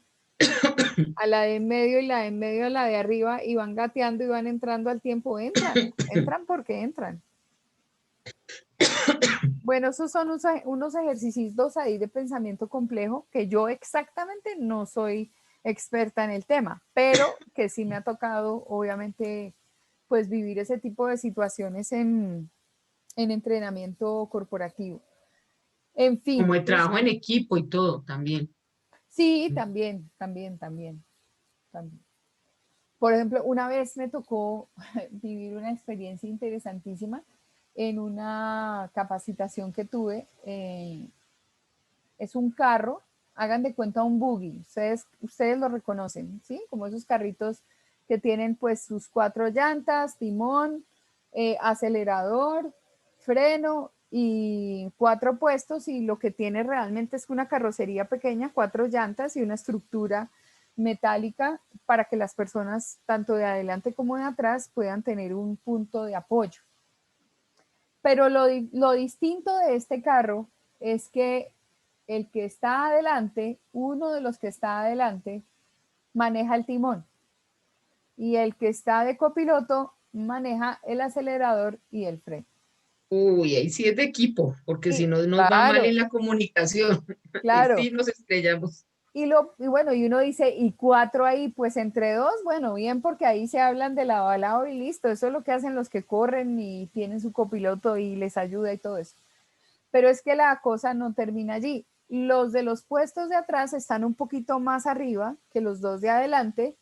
a la de en medio y la de en medio a la de arriba y van gateando y van entrando al tiempo, entran porque entran. Bueno, esos son unos ejercicios ahí de pensamiento complejo que yo exactamente no soy experta en el tema, pero que sí me ha tocado, obviamente, pues vivir ese tipo de situaciones en entrenamiento corporativo. En fin, Como el pues, trabajo en equipo y todo también. sí, también. Por ejemplo, una vez me tocó vivir una experiencia interesantísima en una capacitación que tuve. Es un carro, hagan de cuenta un buggy, ustedes lo reconocen, ¿sí? Como esos carritos que tienen pues sus 4 llantas, timón, acelerador, freno y 4 puestos, y lo que tiene realmente es una carrocería pequeña, 4 llantas y una estructura metálica para que las personas tanto de adelante como de atrás puedan tener un punto de apoyo. Pero lo distinto de este carro es que el que está adelante, uno de los que está adelante, maneja el timón y el que está de copiloto maneja el acelerador y el freno. Uy, ahí sí es de equipo, porque Sí, si no nos va mal claro, en la comunicación. Ahí claro. sí nos estrellamos. Y bueno, y uno dice, ¿y cuatro ahí? Pues entre dos, bueno, bien, porque ahí se hablan de lado a lado y listo. Eso es lo que hacen los que corren y tienen su copiloto y les ayuda y todo eso. Pero es que la cosa no termina allí. Los de los puestos de atrás están un poquito más arriba que los dos de adelante,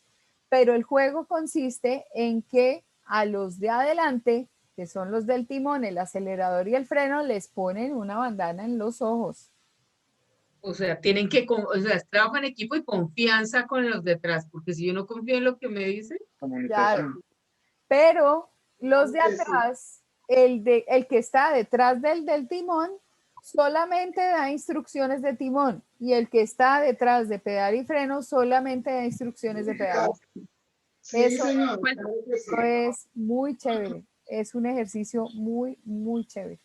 pero el juego consiste en que a los de adelante, que son los del timón, el acelerador y el freno, les ponen una bandana en los ojos. O sea, tienen que, o sea, es trabajo en equipo y confianza con los detrás, porque si yo no confío en lo que me dice, Claro, pero los de atrás, el que está detrás del timón, solamente da instrucciones de timón y el que está detrás de pedal y freno solamente da instrucciones de pedal. Eso, eso es muy chévere. Es un ejercicio muy, muy chévere.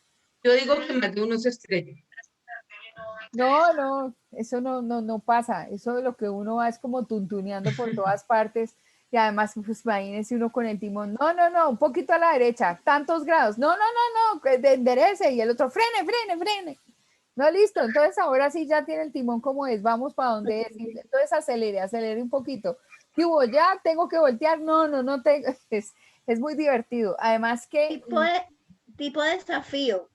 yo digo que más de uno se estrella. No, no, eso no pasa. Eso de lo que uno va es como tuntuneando por todas partes. Y además, pues imagínense uno con el timón. No, un poquito a la derecha, tantos grados. No, que enderece. Y el otro, frene. No, listo. Entonces ahora sí ya tiene el timón como es. Vamos para donde es. Entonces acelere un poquito. ¿Qué hubo? Ya tengo que voltear. No tengo. Es muy divertido. Además que Tipo de desafío.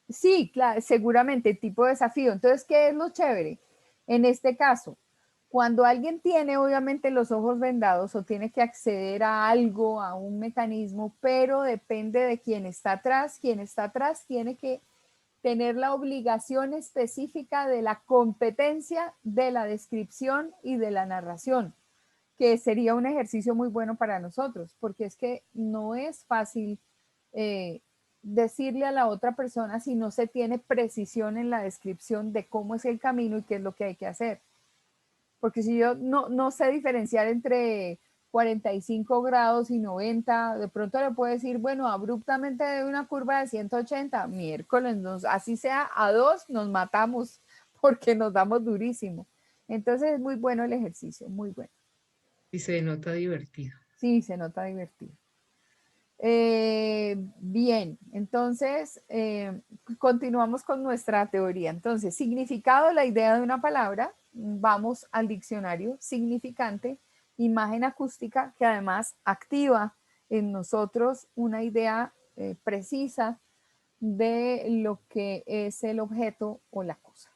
sí, claro, seguramente tipo de desafío. Entonces, ¿qué es lo chévere? En este caso, cuando alguien tiene obviamente los ojos vendados o tiene que acceder a algo, a un mecanismo, pero depende de quién está atrás tiene que tener la obligación específica de la competencia de la descripción y de la narración, que sería un ejercicio muy bueno para nosotros, porque es que no es fácil decirle a la otra persona si no se tiene precisión en la descripción de cómo es el camino y qué es lo que hay que hacer. Porque si yo no sé diferenciar entre 45 grados y 90, de pronto le puedo decir, bueno, abruptamente de una curva de 180, miércoles, así sea a dos, nos matamos porque nos damos durísimo. Entonces es muy bueno el ejercicio, muy bueno. Y se nota divertido. Sí, se nota divertido. Bien, entonces continuamos con nuestra teoría. Entonces, significado, la idea de una palabra, vamos al diccionario, significante, imagen acústica, que además activa en nosotros una idea precisa de lo que es el objeto o la cosa.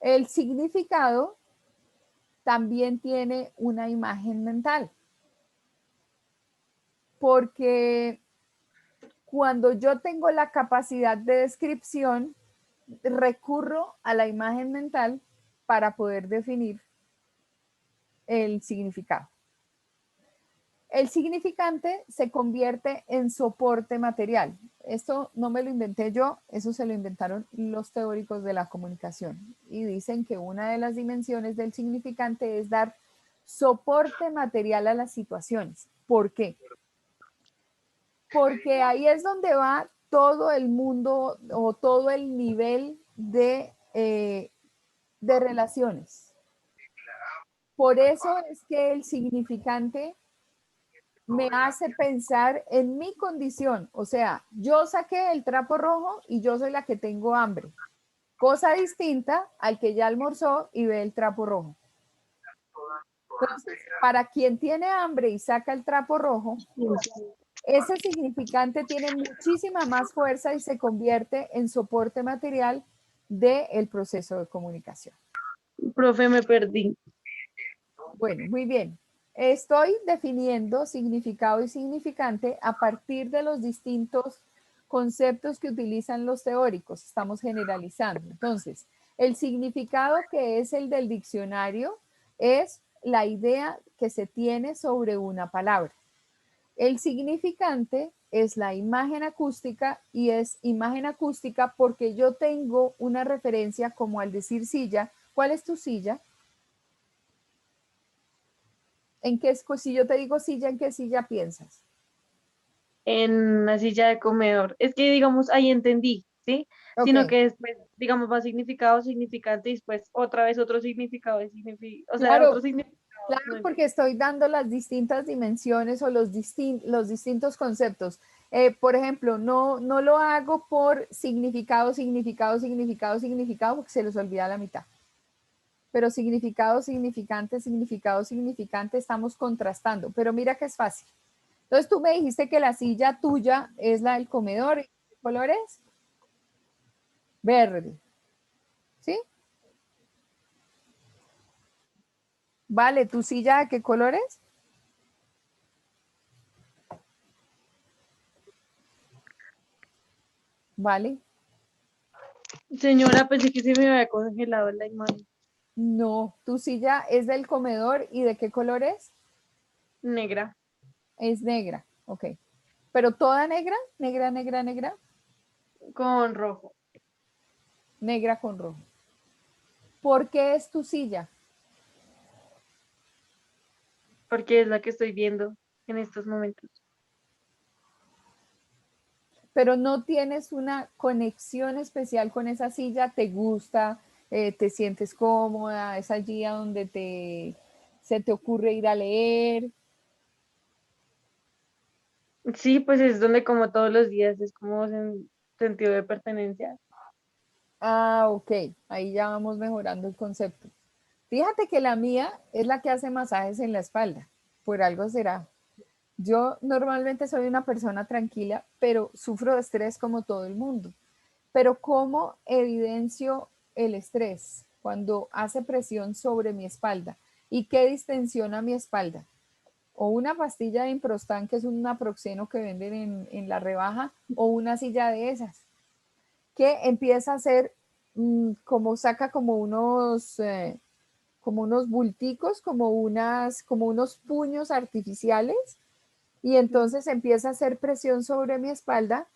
El significado también tiene una imagen mental, porque cuando yo tengo la capacidad de descripción, recurro a la imagen mental para poder definir el significado. El significante se convierte en soporte material. Esto no me lo inventé yo, eso se lo inventaron los teóricos de la comunicación. Y dicen que una de las dimensiones del significante es dar soporte material a las situaciones. ¿Por qué? Porque ahí es donde va todo el mundo o todo el nivel de relaciones. Por eso es que el significante me hace pensar en mi condición. O sea, yo saqué el trapo rojo y yo soy la que tengo hambre. Cosa distinta al que ya almorzó y ve el trapo rojo. Entonces, para quien tiene hambre y saca el trapo rojo, ese significante tiene muchísima más fuerza y se convierte en soporte material del proceso de comunicación. Profe, me perdí. Bueno, muy bien. Estoy definiendo significado y significante a partir de los distintos conceptos que utilizan los teóricos. Estamos generalizando. Entonces, el significado que es el del diccionario es la idea que se tiene sobre una palabra. El significante es la imagen acústica y es imagen acústica porque yo tengo una referencia como al decir silla. ¿Cuál es tu silla? ¿En qué, si yo te digo silla, en qué silla piensas? En una silla de comedor. Es que, digamos, ahí entendí. ¿sí? Ok, Sino que después, digamos, va significado, significante y después otra vez otro significado, o sea, otro claro, significado. claro, No, porque estoy dando las distintas dimensiones o los distintos conceptos. Por ejemplo, no lo hago por significado, significado, significado, significado, porque se les olvida la mitad. Pero significado, significante, significado, significante, estamos contrastando. Pero mira que es fácil. Entonces tú me dijiste que la silla tuya es la del comedor. ¿Y qué color es? Verde. ¿Sí? Vale, ¿tu silla de qué color es? Vale. señora, pensé que se me había congelado la imagen. No, tu silla es del comedor y ¿de qué color es? Negra, Es negra. Ok. ¿Pero toda negra? Negra, negra, negra. con rojo, Negra con rojo. ¿Por qué es tu silla? porque es la que estoy viendo en estos momentos. Pero no tienes una conexión especial con esa silla, te gusta, te sientes cómoda, es allí a donde se te ocurre ir a leer. Sí, pues es donde como todos los días, es como sentido de pertenencia. Ah, ok, ahí ya vamos mejorando el concepto. Fíjate que la mía es la que hace masajes en la espalda, por algo será. Yo normalmente soy una persona tranquila, pero sufro de estrés como todo el mundo. Pero ¿cómo evidencio el estrés cuando hace presión sobre mi espalda? ¿Y qué distensiona mi espalda? O una pastilla de Improstan, que es un naproxeno que venden en la rebaja, o una silla de esas, que empieza a hacer como saca como unos bulticos, como unos puños artificiales y entonces empieza a hacer presión sobre mi espalda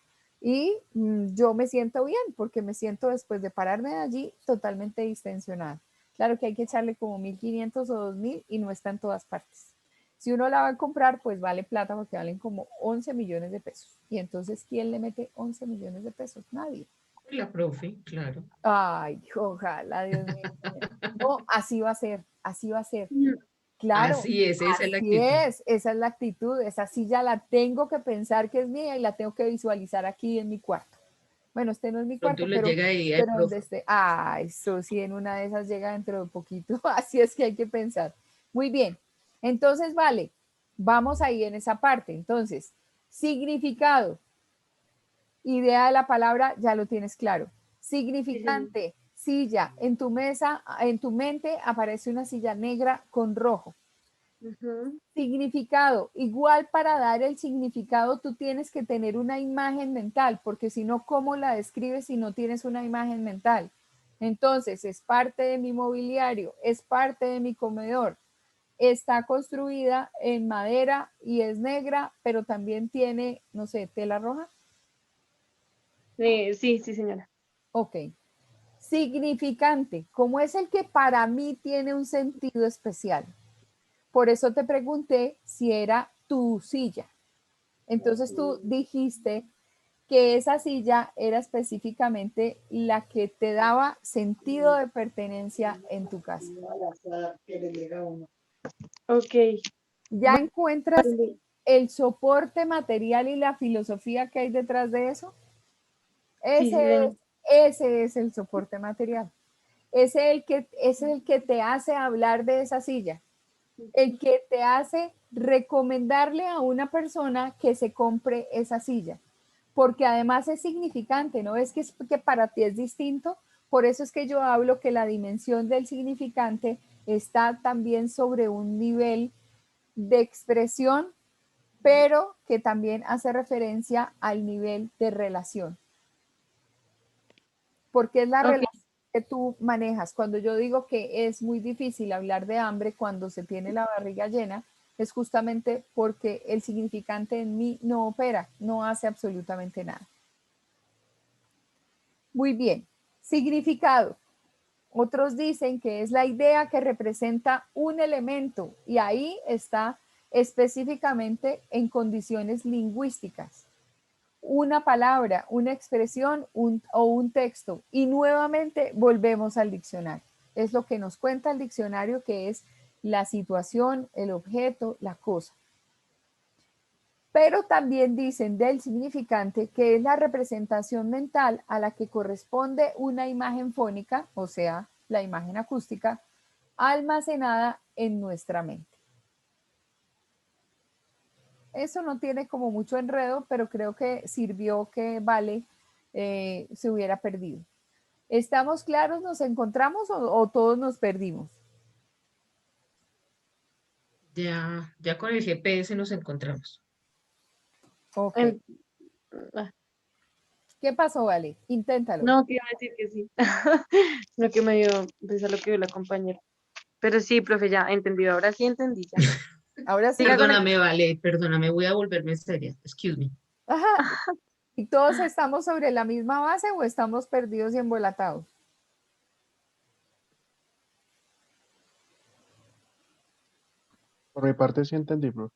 y yo me siento bien porque me siento después de pararme de allí totalmente distensionada. Claro que hay que echarle como 1.500 o 2.000 y no está en todas partes. Si uno la va a comprar, pues vale plata porque valen como 11 millones de pesos. Y entonces, ¿quién le mete 11 millones de pesos? Nadie. La profe, claro. Ay, ojalá, Dios mío. No, así va a ser, así va a ser. Mm. Claro, Así es, esa es la así actitud. es, esa es la actitud, esa sí ya la tengo que pensar que es mía y la tengo que visualizar aquí en mi cuarto. Bueno, este no es mi Pronto cuarto, le llega ahí al pero donde profe. esté, eso sí, en una de esas llega dentro de poquito, así es que hay que pensar. Muy bien, entonces, vale, vamos ahí en esa parte. Entonces, significado, idea de la palabra, ya lo tienes claro. Sí, señor. Significante, silla, en tu mesa, en tu mente aparece una silla negra con rojo. Ujú. Significado. Igual para dar el significado tú tienes que tener una imagen mental, porque si no, ¿cómo la describes si no tienes una imagen mental? Entonces, es parte de mi mobiliario, es parte de mi comedor, está construida en madera y es negra, pero también tiene, no sé, tela roja. Sí, sí, señora. Ok. Significante, como es el que para mí tiene un sentido especial. Por eso te pregunté si era tu silla. Entonces tú dijiste que esa silla era específicamente la que te daba sentido de pertenencia en tu casa. Ok. ¿Ya encuentras Vale. el soporte material y la filosofía que hay detrás de eso? Sí, Ese sí, señor. ese es el soporte material. Ese es el que te hace hablar de esa silla, el que te hace recomendarle a una persona que se compre esa silla, porque además es significante, ¿no? Es que para ti es distinto, por eso es que yo hablo que la dimensión del significante está también sobre un nivel de expresión, pero que también hace referencia al nivel de relación, porque es la Ok. relación que tú manejas. Cuando yo digo que es muy difícil hablar de hambre cuando se tiene la barriga llena, es justamente porque el significante en mí no opera, no hace absolutamente nada. Muy bien. Significado. Otros dicen que es la idea que representa un elemento y ahí está específicamente en condiciones lingüísticas. una palabra, una expresión o un texto y nuevamente volvemos al diccionario. Es lo que nos cuenta el diccionario, que es la situación, el objeto, la cosa. Pero también dicen del significante que es la representación mental a la que corresponde una imagen fónica, o sea, la imagen acústica, almacenada en nuestra mente. Eso no tiene como mucho enredo, pero creo que sirvió que Vale se hubiera perdido. ¿Estamos claros? ¿Nos encontramos o todos nos perdimos? Ya con el GPS nos encontramos. Ok. En- ah, ¿Qué pasó, Vale? Inténtalo. No, te iba a decir que sí. Lo que me dio, pues a lo que dio la compañera. Pero sí, profe, ya entendido. Ahora sí entendí ya. Ahora sí. Siga con el... Perdóname, Vale, perdóname, voy a volverme seria. Excuse me. Ajá. ¿Y todos estamos sobre la misma base o estamos perdidos y embolatados? Por mi parte sí entendí, bro.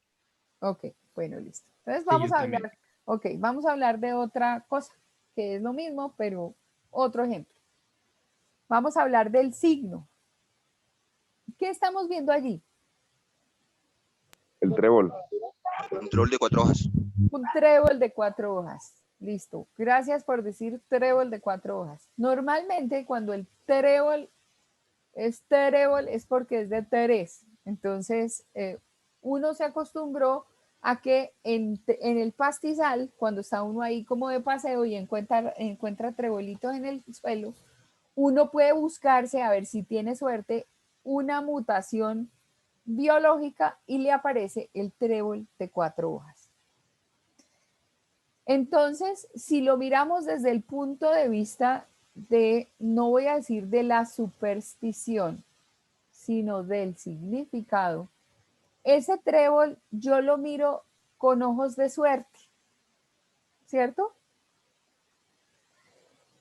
Ok, bueno, listo. Entonces Sí, vamos yo a también. hablar, ok, vamos a hablar de otra cosa, que es lo mismo, pero otro ejemplo. Vamos a hablar del signo. ¿Qué estamos viendo allí? El trébol. Un troll de 4 hojas. Un trébol de 4 hojas. Listo. Gracias por decir trébol de 4 hojas. Normalmente cuando el trébol es porque es de tres. Entonces, uno se acostumbró a que en el pastizal, cuando está uno ahí como de paseo y encuentra trebolitos en el suelo, uno puede buscarse, a ver si tiene suerte, una mutación biológica y le aparece el trébol de 4 hojas. Entonces, si lo miramos desde el punto de vista de, no voy a decir de la superstición, sino del significado, ese trébol yo lo miro con ojos de suerte, ¿cierto?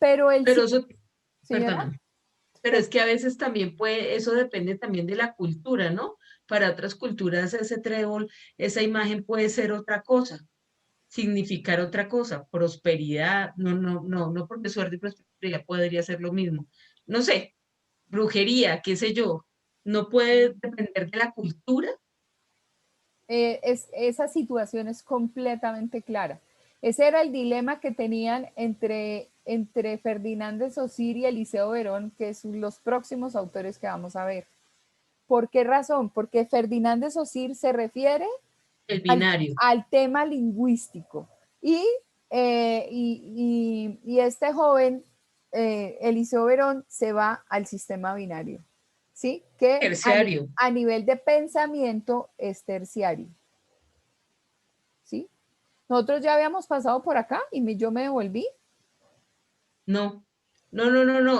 Pero Pero eso, señora, perdóname, pero es que a veces también puede, eso depende también de la cultura, ¿no? Para otras culturas ese trébol, esa imagen puede ser otra cosa, significar otra cosa, prosperidad, no porque suerte y prosperidad podría ser lo mismo. No sé, brujería, qué sé yo, no puede depender de la cultura. esa situación es completamente clara. Ese era el dilema que tenían entre Fernández Saussure y Eliseo Verón, que son los próximos autores que vamos a ver. ¿Por qué razón? Porque Fernández Saussure se refiere El binario. al tema lingüístico y este joven, Eliseo Verón, se va al sistema binario, ¿sí? Que Terciario. a nivel de pensamiento es terciario, ¿sí? Nosotros ya habíamos pasado por acá y yo me devolví. No,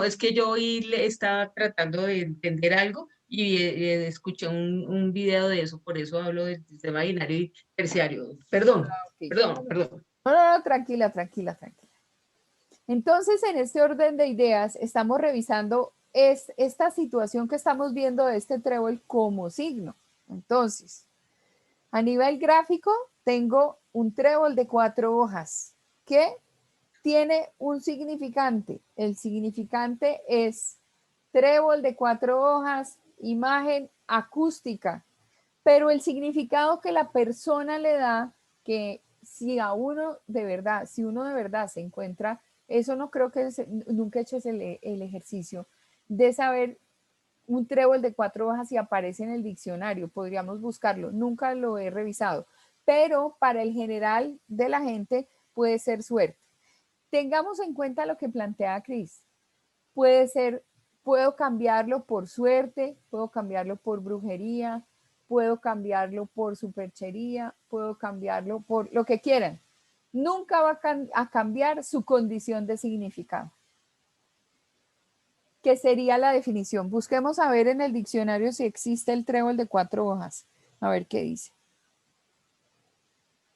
es que yo hoy le estaba tratando de entender algo y escuché un video de eso, por eso hablo del sistema binario y terciario. Perdón. Okay. Perdón. No, tranquila. Entonces, en este orden de ideas, estamos revisando esta situación que estamos viendo de este trébol como signo. Entonces, a nivel gráfico, tengo un trébol de 4 hojas que tiene un significante. El significante es trébol de 4 hojas, imagen acústica, pero el significado que la persona le da, que si uno de verdad se encuentra, eso no creo que nunca he hecho el ejercicio de saber un trébol de 4 hojas y aparece en el diccionario, podríamos buscarlo, nunca lo he revisado, pero para el general de la gente puede ser suerte. Tengamos en cuenta lo que plantea Cris, puede ser, puedo cambiarlo por suerte, puedo cambiarlo por brujería, puedo cambiarlo por superchería, puedo cambiarlo por lo que quieran. Nunca va a cambiar su condición de significado. ¿Qué sería la definición? Busquemos a ver en el diccionario si existe el trébol de 4 hojas. A ver qué dice.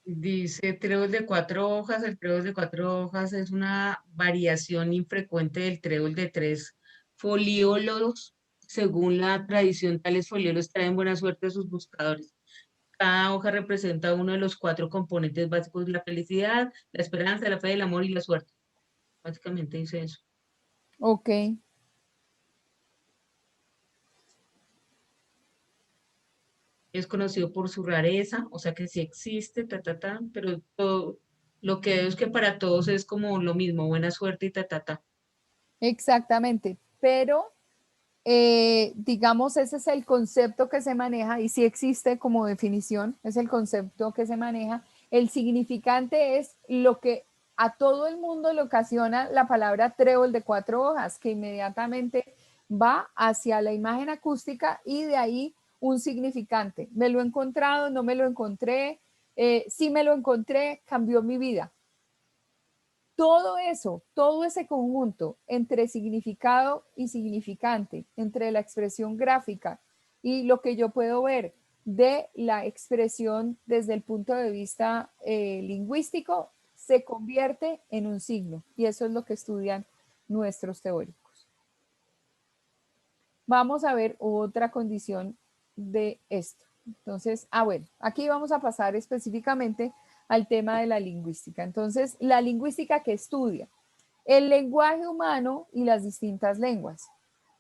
Dice trébol de 4 hojas. El trébol de 4 hojas es una variación infrecuente del trébol de 3 foliolos. Según la tradición, tales foliolos traen buena suerte a sus buscadores. Cada hoja representa uno de los 4 componentes básicos de la felicidad, la esperanza, la fe, el amor y la suerte. Básicamente dice eso. Ok. Es conocido por su rareza, o sea que sí existe, pero todo, lo que veo es que para todos es como lo mismo, buena suerte y. Exactamente, pero digamos, ese es el concepto que se maneja y sí existe como definición, es el concepto que se maneja. El significante es lo que a todo el mundo le ocasiona la palabra trébol de 4 hojas, que inmediatamente va hacia la imagen acústica y de ahí un significante. Me lo he encontrado, no me lo encontré, sí me lo encontré, cambió mi vida. Todo eso, todo ese conjunto entre significado y significante, entre la expresión gráfica y lo que yo puedo ver de la expresión desde el punto de vista lingüístico, se convierte en un signo. Y eso es lo que estudian nuestros teóricos. Vamos a ver otra condición de esto. Entonces, bueno, aquí vamos a pasar específicamente al tema de la lingüística. Entonces, la lingüística que estudia el lenguaje humano y las distintas lenguas.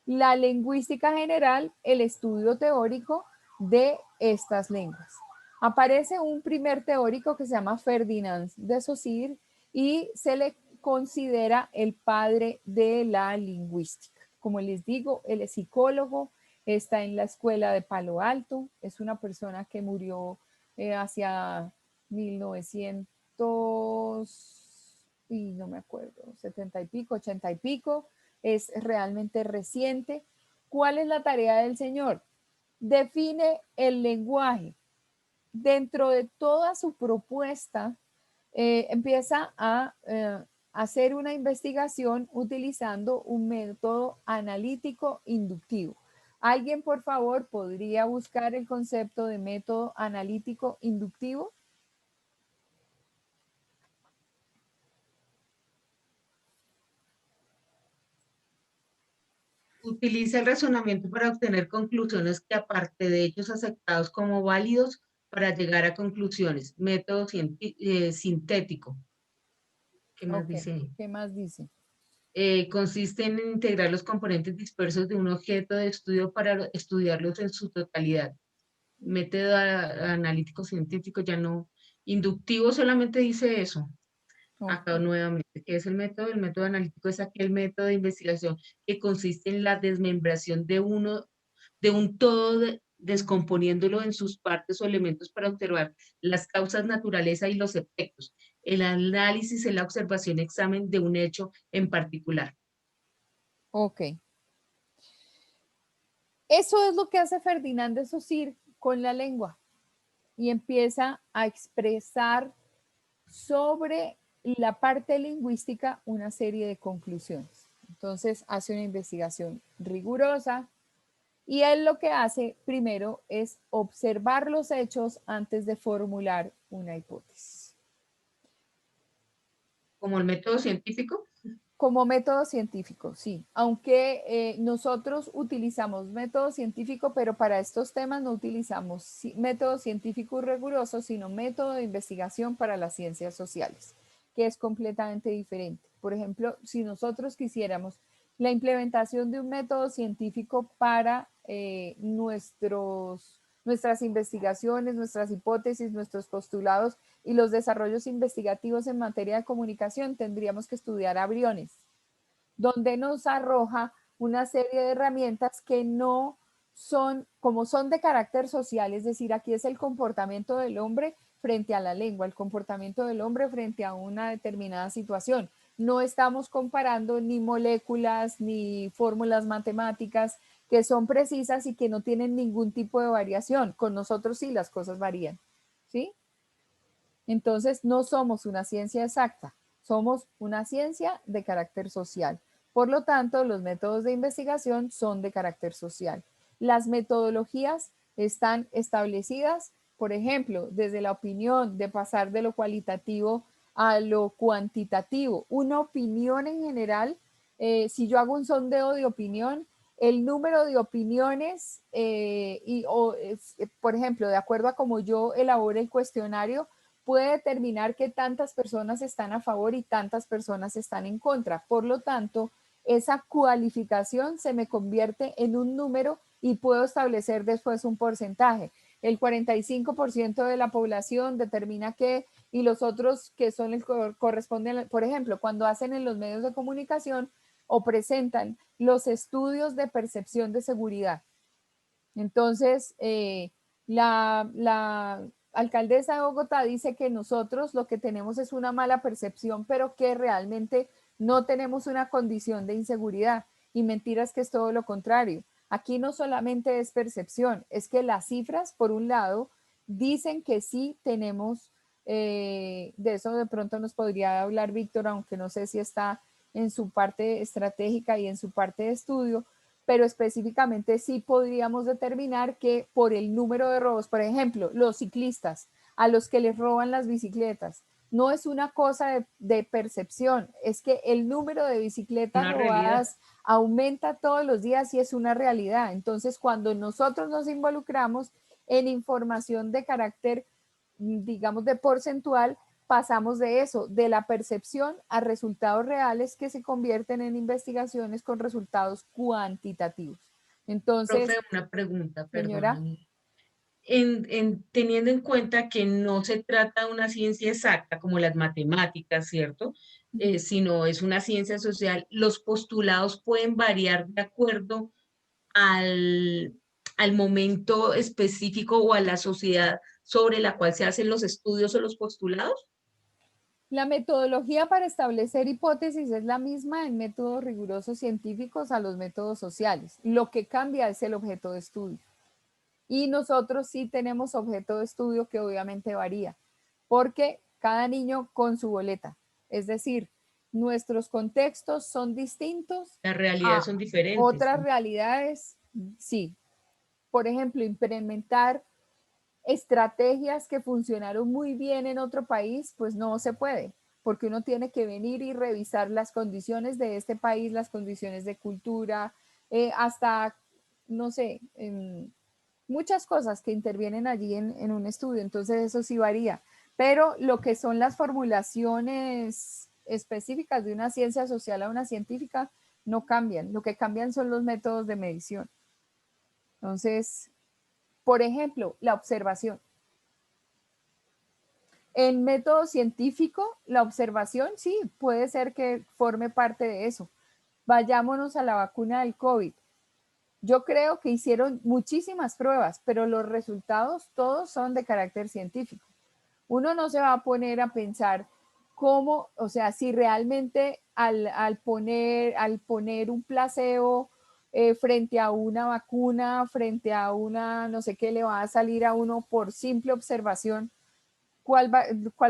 La lingüística general, el estudio teórico de estas lenguas. Aparece un primer teórico que se llama Ferdinand de Saussure y se le considera el padre de la lingüística. Como les digo, él es psicólogo, está en la escuela de Palo Alto, es una persona que murió hacia 1900 y no me acuerdo, 70 y pico, 80 y pico, es realmente reciente. ¿Cuál es la tarea del Señor? Define el lenguaje. Dentro de toda su propuesta, empieza a hacer una investigación utilizando un método analítico inductivo. ¿Alguien, por favor, podría buscar el concepto de método analítico inductivo? Utiliza el razonamiento para obtener conclusiones que aparte de hechos aceptados como válidos para llegar a conclusiones. Método sintético. ¿Qué más dice ahí? ¿Qué más dice? Consiste en integrar los componentes dispersos de un objeto de estudio para estudiarlos en su totalidad. Método analítico científico ya no. Inductivo solamente dice eso. Acá nuevamente, ¿qué es el método? El método analítico es aquel método de investigación que consiste en la desmembración de un todo, descomponiéndolo en sus partes o elementos para observar las causas, naturaleza y los efectos. El análisis es la observación, examen de un hecho en particular. Ok. Eso es lo que hace Ferdinand de Saussure con la lengua y empieza a expresar sobre la parte lingüística una serie de conclusiones. Entonces hace una investigación rigurosa y él lo que hace primero es observar los hechos antes de formular una hipótesis. ¿Como el método científico? Como método científico, sí. Aunque nosotros utilizamos método científico, pero para estos temas no utilizamos método científico riguroso, sino método de investigación para las ciencias sociales, que es completamente diferente. Por ejemplo, si nosotros quisiéramos la implementación de un método científico para nuestras investigaciones, nuestras hipótesis, nuestros postulados y los desarrollos investigativos en materia de comunicación, tendríamos que estudiar a Briones, donde nos arroja una serie de herramientas que no son, como son de carácter social, es decir, aquí es el comportamiento del hombre frente a la lengua, el comportamiento del hombre frente a una determinada situación. No estamos comparando ni moléculas ni fórmulas matemáticas que son precisas y que no tienen ningún tipo de variación. Con nosotros sí las cosas varían, ¿sí? Entonces no somos una ciencia exacta, somos una ciencia de carácter social. Por lo tanto, los métodos de investigación son de carácter social. Las metodologías están establecidas, por ejemplo, desde la opinión, de pasar de lo cualitativo a lo cuantitativo. Una opinión en general, si yo hago un sondeo de opinión, el número de opiniones por ejemplo, de acuerdo a cómo yo elabore el cuestionario, puede determinar que tantas personas están a favor y tantas personas están en contra. Por lo tanto, esa cualificación se me convierte en un número y puedo establecer después un porcentaje. El 45% de la población determina que, y los otros que son corresponden, por ejemplo, cuando hacen en los medios de comunicación o presentan los estudios de percepción de seguridad. Entonces, la alcaldesa de Bogotá dice que nosotros lo que tenemos es una mala percepción, pero que realmente no tenemos una condición de inseguridad. Y mentiras que es todo lo contrario. Aquí no solamente es percepción, es que las cifras, por un lado, dicen que sí tenemos, de eso de pronto nos podría hablar Víctor, aunque no sé si está en su parte estratégica y en su parte de estudio, pero específicamente sí podríamos determinar que por el número de robos, por ejemplo, los ciclistas, a los que les roban las bicicletas, no es una cosa de percepción, es que el número de bicicletas Una robadas aumenta todos los días y es una realidad. Entonces, cuando nosotros nos involucramos en información de carácter, digamos, de porcentual, pasamos de eso, de la percepción a resultados reales que se convierten en investigaciones con resultados cuantitativos. Entonces, Profe, una pregunta, señora, perdóname. Teniendo en cuenta que no se trata de una ciencia exacta como las matemáticas, ¿cierto? Sino es una ciencia social, los postulados pueden variar de acuerdo al, al momento específico o a la sociedad sobre la cual se hacen los estudios o los postulados. la metodología para establecer hipótesis es la misma en métodos rigurosos científicos a los métodos sociales. Lo que cambia es el objeto de estudio. Y nosotros sí tenemos objeto de estudio que obviamente varía, porque cada niño con su boleta. Es decir, nuestros contextos son distintos Las realidades a son diferentes. otras realidades, sí. Por ejemplo, implementar estrategias que funcionaron muy bien en otro país, pues no se puede, porque uno tiene que venir y revisar las condiciones de este país, las condiciones de cultura, hasta, no sé, muchas cosas que intervienen allí en un estudio, entonces eso sí varía. Pero lo que son las formulaciones específicas de una ciencia social a una científica no cambian, lo que cambian son los métodos de medición. Entonces, por ejemplo, la observación. En método científico, la observación sí puede ser que forme parte de eso. Vayámonos a la vacuna del COVID. Yo creo que hicieron muchísimas pruebas, pero los resultados todos son de carácter científico. Uno no se va a poner a pensar cómo, o sea, si realmente al poner un placebo frente a una vacuna, frente a una, no sé qué, le va a salir a uno por simple observación, cuál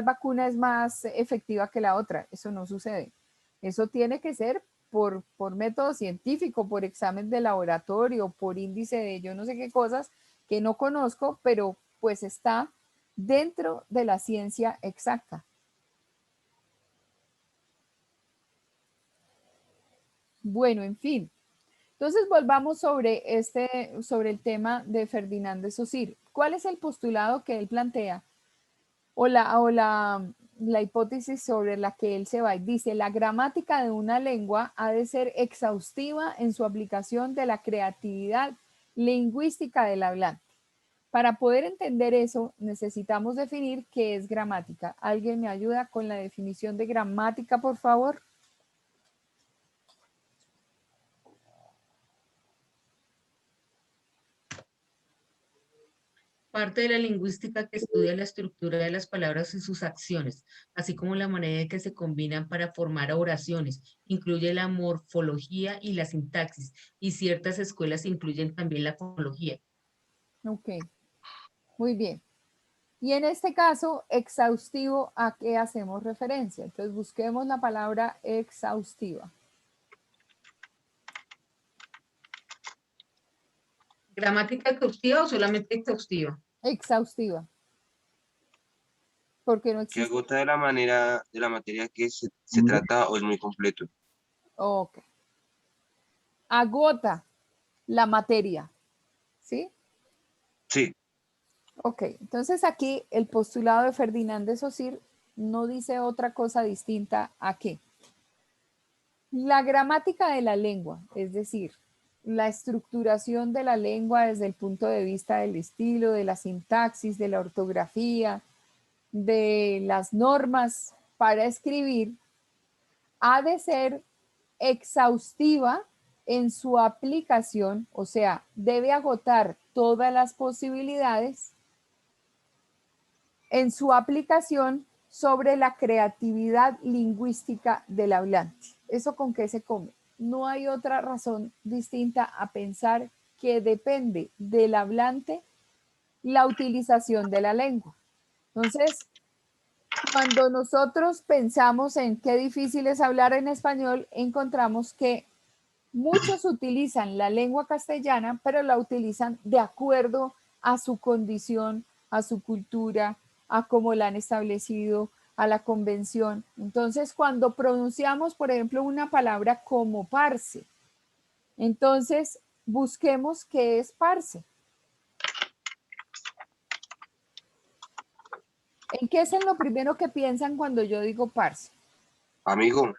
vacuna es más efectiva que la otra. Eso no sucede. Eso tiene que ser por método científico, por examen de laboratorio, por índice de yo no sé qué cosas que no conozco, pero pues está dentro de la ciencia exacta. Bueno, en fin. Entonces volvamos sobre el tema de Ferdinand de Saussure. ¿Cuál es el postulado que él plantea? La hipótesis sobre la que él se va. Dice, la gramática de una lengua ha de ser exhaustiva en su aplicación de la creatividad lingüística del hablante. Para poder entender eso, necesitamos definir qué es gramática. ¿Alguien me ayuda con la definición de gramática, por favor? Parte de la lingüística que estudia la estructura de las palabras y sus acciones, así como la manera en que se combinan para formar oraciones. Incluye la morfología y la sintaxis, y ciertas escuelas incluyen también la fonología. Ok, muy bien. Y en este caso, exhaustivo, ¿a qué hacemos referencia? Entonces busquemos la palabra exhaustiva. ¿Gramática exhaustiva o solamente exhaustiva? Exhaustiva. Porque no Que existe. agota de la manera, de la materia que se trata o es muy completo. Ok. Agota. la materia, ¿sí? Sí. Ok, entonces aquí el postulado de Ferdinand de Saussure no dice otra cosa distinta a que la gramática de la lengua, es decir, la estructuración de la lengua desde el punto de vista del estilo, de la sintaxis, de la ortografía, de las normas para escribir, ha de ser exhaustiva en su aplicación, o sea, debe agotar todas las posibilidades en su aplicación sobre la creatividad lingüística del hablante. ¿Eso con qué se come? No hay otra razón distinta a pensar que depende del hablante la utilización de la lengua. Entonces, cuando nosotros pensamos en qué difícil es hablar en español, encontramos que muchos utilizan la lengua castellana, pero la utilizan de acuerdo a su condición, a su cultura, a cómo la han establecido, a la convención. Entonces, cuando pronunciamos, por ejemplo, una palabra como parce, entonces busquemos qué es parce. ¿En qué es en lo primero que piensan cuando yo digo parce? Amigo,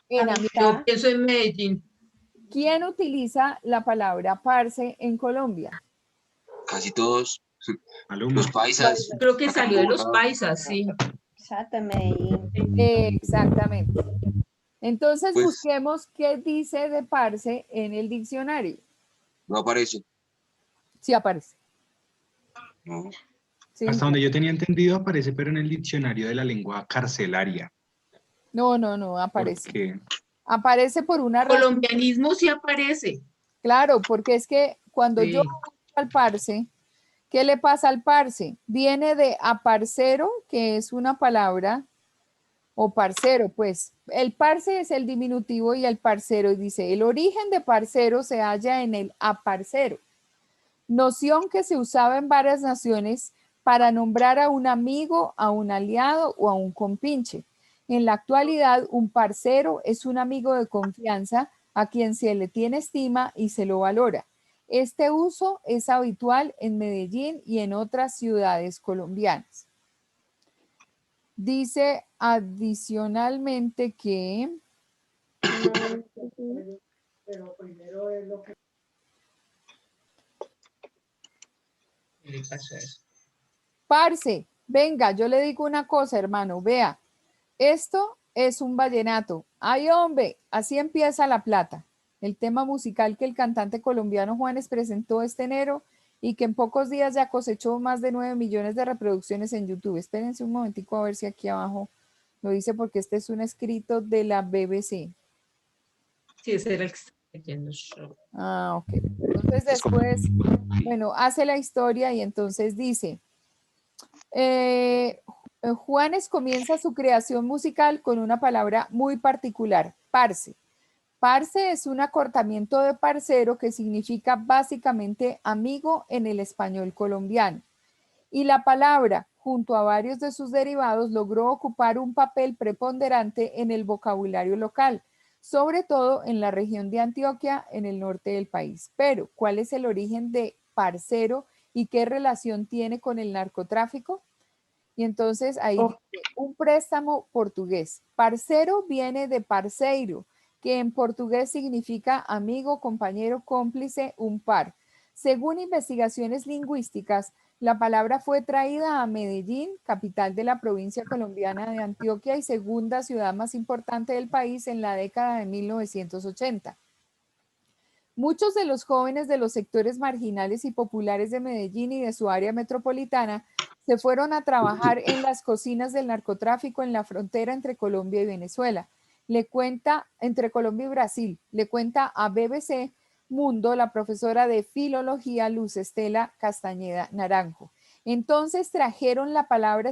En Amistad. amistad. Yo pienso en Medellín. ¿Quién utiliza la palabra parce en Colombia? casi todos. Maluma. Los paisas. Creo que acá en salió de los Bogotá, paisas, sí. Exacto, en Medellín. Exactamente. Entonces Pues busquemos qué dice de parce en el diccionario. no aparece. Sí aparece. No. Sí. Hasta donde yo tenía entendido aparece, pero en el diccionario de la lengua carcelaria. No aparece. Porque Aparece por una razón. Colombianismo sí aparece. Claro, porque es que cuando yo Sí. hablo al parce, ¿qué le pasa al parce? Viene de aparcero, que es una palabra, o parcero, pues. El parce es el diminutivo y el parcero dice, el origen de parcero se halla en el aparcero, noción que se usaba en varias naciones para nombrar a un amigo, a un aliado o a un compinche. En la actualidad, un parcero es un amigo de confianza a quien se le tiene estima y se lo valora. Este uso es habitual en Medellín y en otras ciudades colombianas. Dice adicionalmente que ¿Qué le pasa a eso? parce, venga, yo le digo una cosa, hermano, vea, esto es un vallenato. Ay, hombre, así empieza La Plata, el tema musical que el cantante colombiano Juanes presentó este enero y que en pocos días ya cosechó más de 9 millones de reproducciones en YouTube. Espérense un momentico a ver si aquí abajo lo dice porque este es un escrito de la BBC. Sí, ese era el que estaba leyendo yo. Ah, ok. Entonces después, bueno, hace la historia y entonces dice, Juanes comienza su creación musical con una palabra muy particular, parce. Parce es un acortamiento de parcero que significa básicamente amigo en el español colombiano. Y la palabra, junto a varios de sus derivados, logró ocupar un papel preponderante en el vocabulario local, sobre todo en la región de Antioquia, en el norte del país. Pero, ¿cuál es el origen de parcero y qué relación tiene con el narcotráfico? Y entonces ahí dice, un préstamo portugués. Parcero viene de parceiro, que en portugués significa amigo, compañero, cómplice, un par. Según investigaciones lingüísticas, la palabra fue traída a Medellín, capital de la provincia colombiana de Antioquia y segunda ciudad más importante del país en la década de 1980. Muchos de los jóvenes de los sectores marginales y populares de Medellín y de su área metropolitana se fueron a trabajar en las cocinas del narcotráfico en la frontera entre Colombia y Venezuela. Le cuenta, entre Colombia y Brasil, le cuenta a BBC Mundo la profesora de filología Luz Estela Castañeda Naranjo. Entonces trajeron la palabra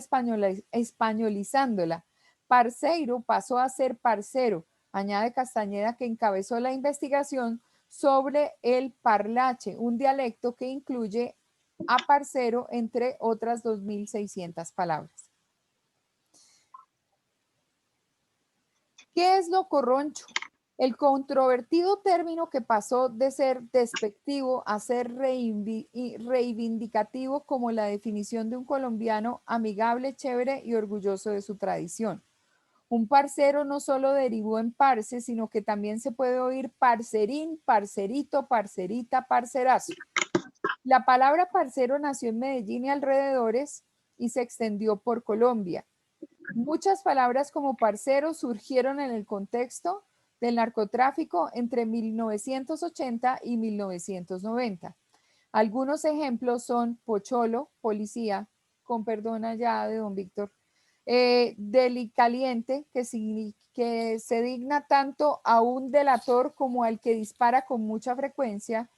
españolizándola. Parceiro pasó a ser parcero, añade Castañeda, que encabezó la investigación sobre el parlache, un dialecto que incluye a parcero, entre otras 2.600 palabras. ¿Qué es lo corroncho? El controvertido término que pasó de ser despectivo a ser reivindicativo como la definición de un colombiano amigable, chévere y orgulloso de su tradición. Un parcero no solo derivó en parce, sino que también se puede oír parcerín, parcerito, parcerita, parcerazo. La palabra parcero nació en Medellín y alrededores y se extendió por Colombia. Muchas palabras como parcero surgieron en el contexto del narcotráfico entre 1980 y 1990. Algunos ejemplos son pocholo, policía, con perdón allá de don Víctor, delicaliente, que se digna tanto a un delator como al que dispara con mucha frecuencia,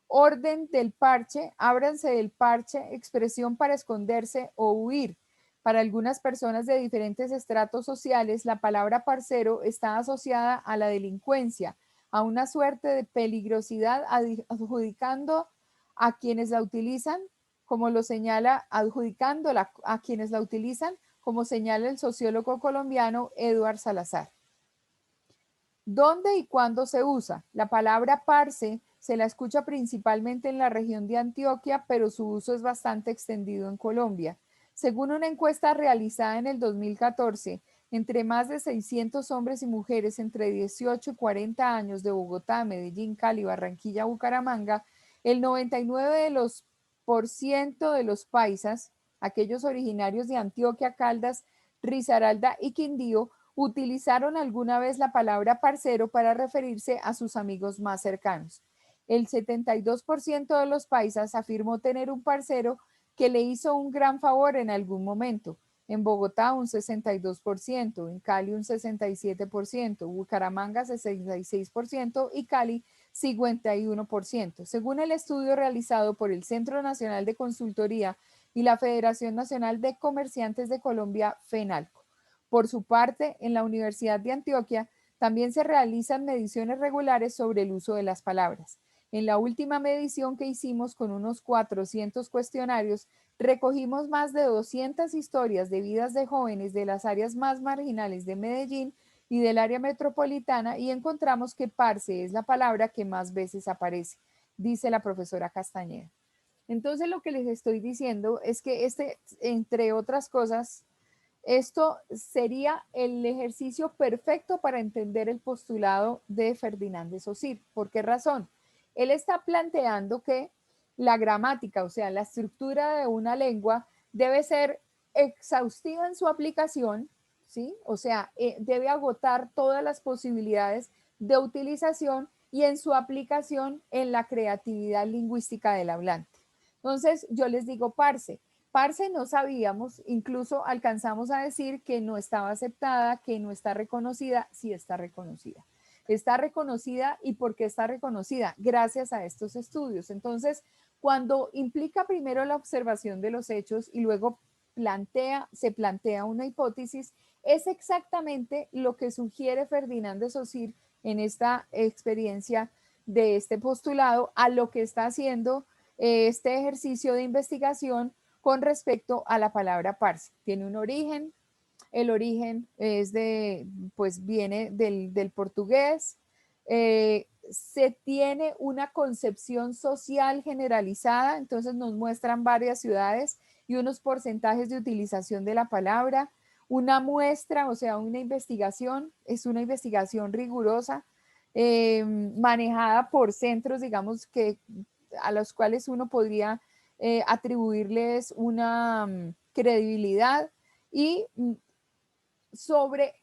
orden del parche, ábranse del parche, expresión para esconderse o huir. Para algunas personas de diferentes estratos sociales, la palabra parcero está asociada a la delincuencia, a una suerte de peligrosidad, adjudicando a quienes la utilizan, como lo señala, adjudicándola a quienes la utilizan, como señala el sociólogo colombiano Eduard Salazar. ¿Dónde y cuándo se usa? La palabra parce se la escucha principalmente en la región de Antioquia, pero su uso es bastante extendido en Colombia. Según una encuesta realizada en el 2014, entre más de 600 hombres y mujeres entre 18 y 40 años de Bogotá, Medellín, Cali, Barranquilla, Bucaramanga, el 99% de los paisas, aquellos originarios de Antioquia, Caldas, Risaralda y Quindío, utilizaron alguna vez la palabra parcero para referirse a sus amigos más cercanos. El 72% de los paisas afirmó tener un parcero que le hizo un gran favor en algún momento. En Bogotá un 62%, en Cali un 67%, Bucaramanga 66% y Cali 51%. Según el estudio realizado por el Centro Nacional de Consultoría y la Federación Nacional de Comerciantes de Colombia, FENALCO. Por su parte, en la Universidad de Antioquia también se realizan mediciones regulares sobre el uso de las palabras. En la última medición que hicimos con unos 400 cuestionarios, recogimos más de 200 historias de vidas de jóvenes de las áreas más marginales de Medellín y del área metropolitana y encontramos que parce es la palabra que más veces aparece, dice la profesora Castañeda. Entonces, lo que les estoy diciendo es que entre otras cosas, esto sería el ejercicio perfecto para entender el postulado de Ferdinand de Saussure. ¿Por qué razón? Él está planteando que la gramática, o sea, la estructura de una lengua debe ser exhaustiva en su aplicación, ¿sí? O sea, debe agotar todas las posibilidades de utilización y en su aplicación en la creatividad lingüística del hablante. Entonces, yo les digo parce. Parce no sabíamos, incluso alcanzamos a decir que no estaba aceptada, que no está reconocida, sí está reconocida. Está reconocida y ¿por qué está reconocida? Gracias a estos estudios. Entonces, cuando implica primero la observación de los hechos y luego se plantea una hipótesis, es exactamente lo que sugiere Ferdinand de Saussure en esta experiencia de este postulado a lo que está haciendo este ejercicio de investigación con respecto a la palabra parce. Tiene un origen, el origen es pues viene del portugués, se tiene una concepción social generalizada, entonces nos muestran varias ciudades y unos porcentajes de utilización de la palabra, una muestra, o sea, una investigación, es una investigación rigurosa, manejada por centros, digamos, a los cuales uno podría atribuirles una credibilidad y sobre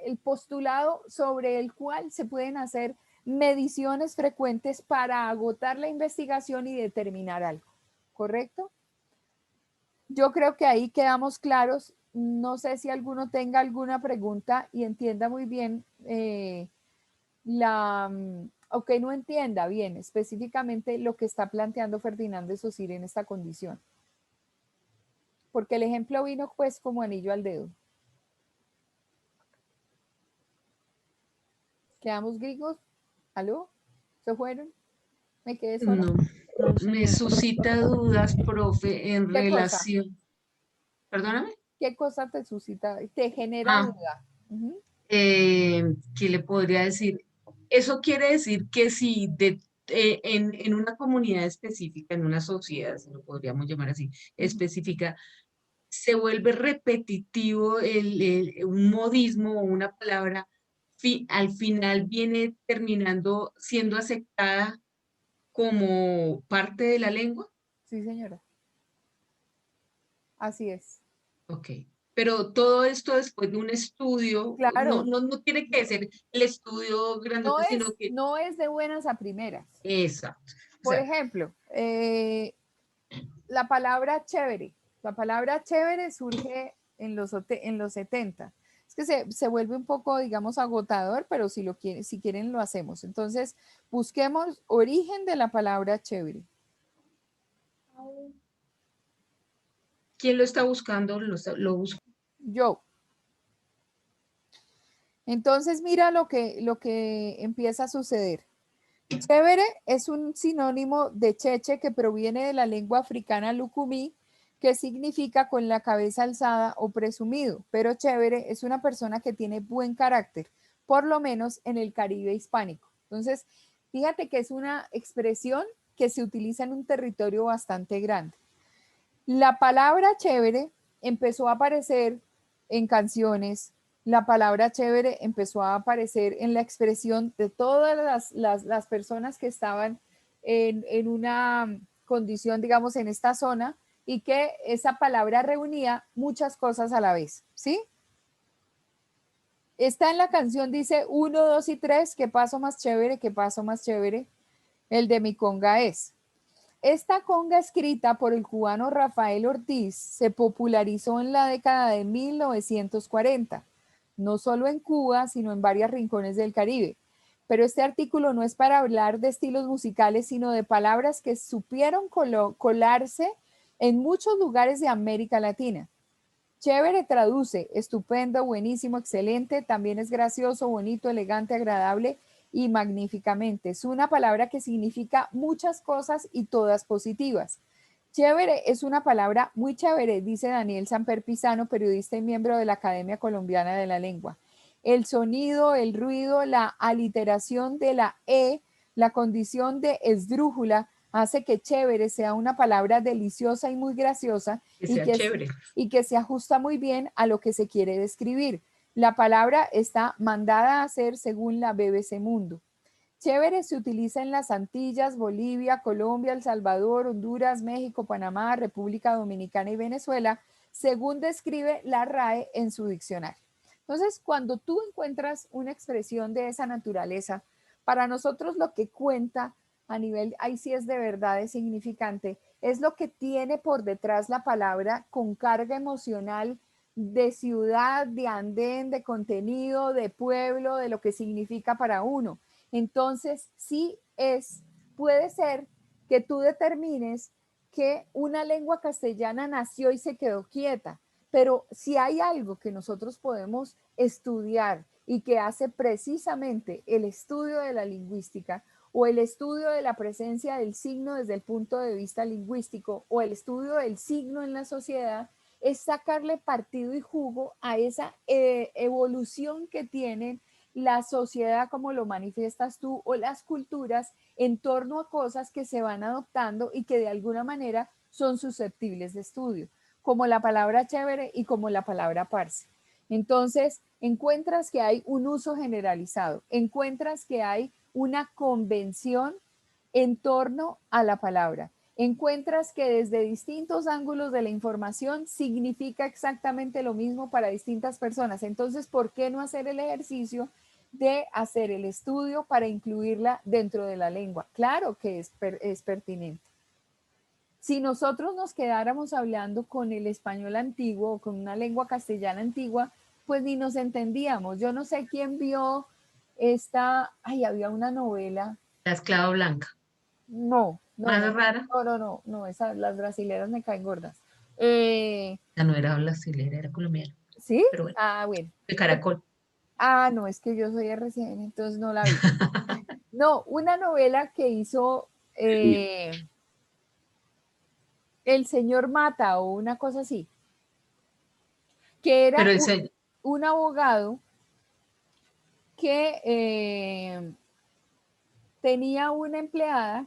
el postulado sobre el cual se pueden hacer mediciones frecuentes para agotar la investigación y determinar algo, ¿correcto? Yo creo que ahí quedamos claros. No sé si alguno tenga alguna pregunta y entienda muy bien o que no entienda bien específicamente lo que está planteando Ferdinand de Saussure en esta condición. Porque el ejemplo vino pues como anillo al dedo. ¿Quedamos gringos? ¿Aló? ¿Se fueron? ¿Me quedé sola? No, No, me señora. suscita dudas, profe, en ¿Qué cosa? relación. Perdóname. ¿Qué cosa te suscita? Te genera duda. ¿Qué le podría decir? Eso quiere decir que si en una comunidad específica, en una sociedad, si lo podríamos llamar así, específica, se vuelve repetitivo un modismo o una palabra, al final viene terminando siendo aceptada como parte de la lengua. Sí, señora. Así es. Ok. Pero todo esto después de un estudio, Claro, no tiene que ser el estudio grandote, sino que... no es de buenas a primeras. Exacto. O Por sea, ejemplo, la palabra chévere. La palabra chévere surge en los 70. Es que se vuelve un poco, digamos, agotador, pero si quieren lo hacemos. Entonces, busquemos origen de la palabra chévere. ¿quién lo está buscando? Lo busco. Yo. Entonces, mira lo que empieza a suceder. Chévere es un sinónimo de cheche que proviene de la lengua africana lucumí, que significa con la cabeza alzada o presumido, pero chévere es una persona que tiene buen carácter, por lo menos en el Caribe hispánico. Entonces, fíjate que es una expresión que se utiliza en un territorio bastante grande. La palabra chévere empezó a aparecer en canciones, la palabra chévere empezó a aparecer en la expresión de todas las personas que estaban en una condición, digamos, en esta zona y que esa palabra reunía muchas cosas a la vez, ¿sí? Está en la canción, dice 1, 2 y 3, qué paso más chévere, qué paso más chévere, el de mi conga es. Esta conga escrita por el cubano Rafael Ortiz se popularizó en la década de 1940, no solo en Cuba, sino en varios rincones del Caribe. Pero este artículo no es para hablar de estilos musicales, sino de palabras que supieron colarse en muchos lugares de América Latina. Chévere traduce estupendo, buenísimo, excelente, también es gracioso, bonito, elegante, agradable y magníficamente. Es una palabra que significa muchas cosas y todas positivas. Chévere es una palabra muy chévere, dice Daniel Samper Pisano, periodista y miembro de la Academia Colombiana de la Lengua. El sonido, el ruido, la aliteración de la E, la condición de esdrújula, hace que chévere sea una palabra deliciosa y muy graciosa Que sea chévere. y que se ajusta muy bien a lo que se quiere describir. La palabra está mandada a hacer según la BBC Mundo. Chévere se utiliza en las Antillas, Bolivia, Colombia, El Salvador, Honduras, México, Panamá, República Dominicana y Venezuela, según describe la RAE en su diccionario. Entonces, cuando tú encuentras una expresión de esa naturaleza, para nosotros lo que cuenta a nivel, ahí sí es de verdad, es significante, es lo que tiene por detrás la palabra con carga emocional de ciudad, de andén, de contenido, de pueblo, de lo que significa para uno. Entonces, puede ser que tú determines que una lengua castellana nació y se quedó quieta, pero si hay algo que nosotros podemos estudiar y que hace precisamente el estudio de la lingüística o el estudio de la presencia del signo desde el punto de vista lingüístico o el estudio del signo en la sociedad, es sacarle partido y jugo a esa evolución que tienen la sociedad, como lo manifiestas tú, o las culturas en torno a cosas que se van adoptando y que de alguna manera son susceptibles de estudio, como la palabra chévere y como la palabra parce. Entonces, encuentras que hay un uso generalizado, encuentras que hay una convención en torno a la palabra. Encuentras que desde distintos ángulos de la información significa exactamente lo mismo para distintas personas. Entonces, ¿por qué no hacer el ejercicio de hacer el estudio para incluirla dentro de la lengua? Claro que es pertinente. Si nosotros nos quedáramos hablando con el español antiguo o con una lengua castellana antigua, pues ni nos entendíamos. Yo no sé quién vio había una novela. La esclava blanca. No, Más rara. las brasileras me caen gordas. Ya no era brasilera, era colombiana. ¿Sí? Pero bueno, Bueno. de Caracol. No, es que yo soy RCN, entonces no la vi. No, una novela que hizo El señor Mata o una cosa así, que era Pero un abogado que tenía una empleada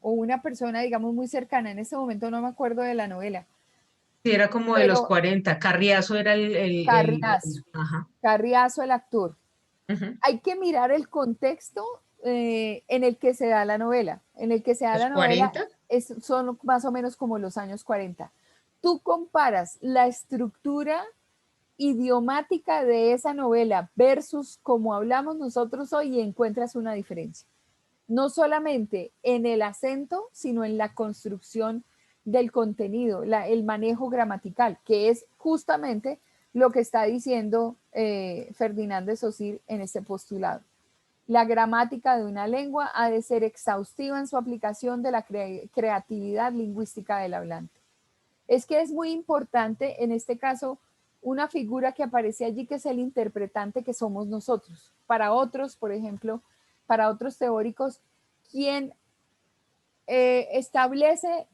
o una persona, digamos, muy cercana, en este momento no me acuerdo de la novela, Sí, era como de los pero 40. Carriazo era Carriazo, ajá. Carriazo el actor. Ujú. Hay que mirar el contexto en el que se da la novela. En el que se da ¿Los la novela 40? son más o menos como los años 40. Tú comparas la estructura idiomática de esa novela versus como hablamos nosotros hoy y encuentras una diferencia. No solamente en el acento, sino en la construcción del contenido, el manejo gramatical, que es justamente lo que está diciendo Ferdinand de Saussure en este postulado. La gramática de una lengua ha de ser exhaustiva en su aplicación de la creatividad lingüística del hablante. Es que es muy importante en este caso una figura que aparece allí que es el interpretante que somos nosotros. Para otros, por ejemplo, para otros teóricos, quien establece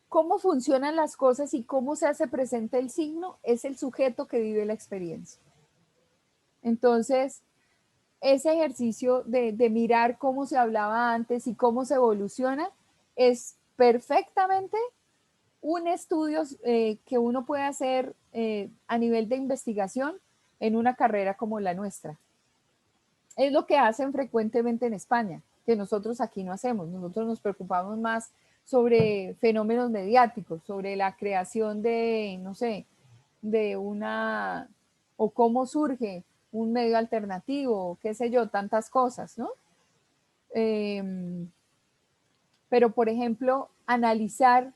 cómo funcionan las cosas y cómo se hace presente el signo es el sujeto que vive la experiencia. Entonces, ese ejercicio de mirar cómo se hablaba antes y cómo se evoluciona es perfectamente un estudio que uno puede hacer a nivel de investigación en una carrera como la nuestra. Es lo que hacen frecuentemente en España, que nosotros aquí no hacemos. Nosotros nos preocupamos más sobre fenómenos mediáticos, sobre la creación de, no sé, de una, o cómo surge un medio alternativo, qué sé yo, tantas cosas, ¿no? Pero, por ejemplo, analizar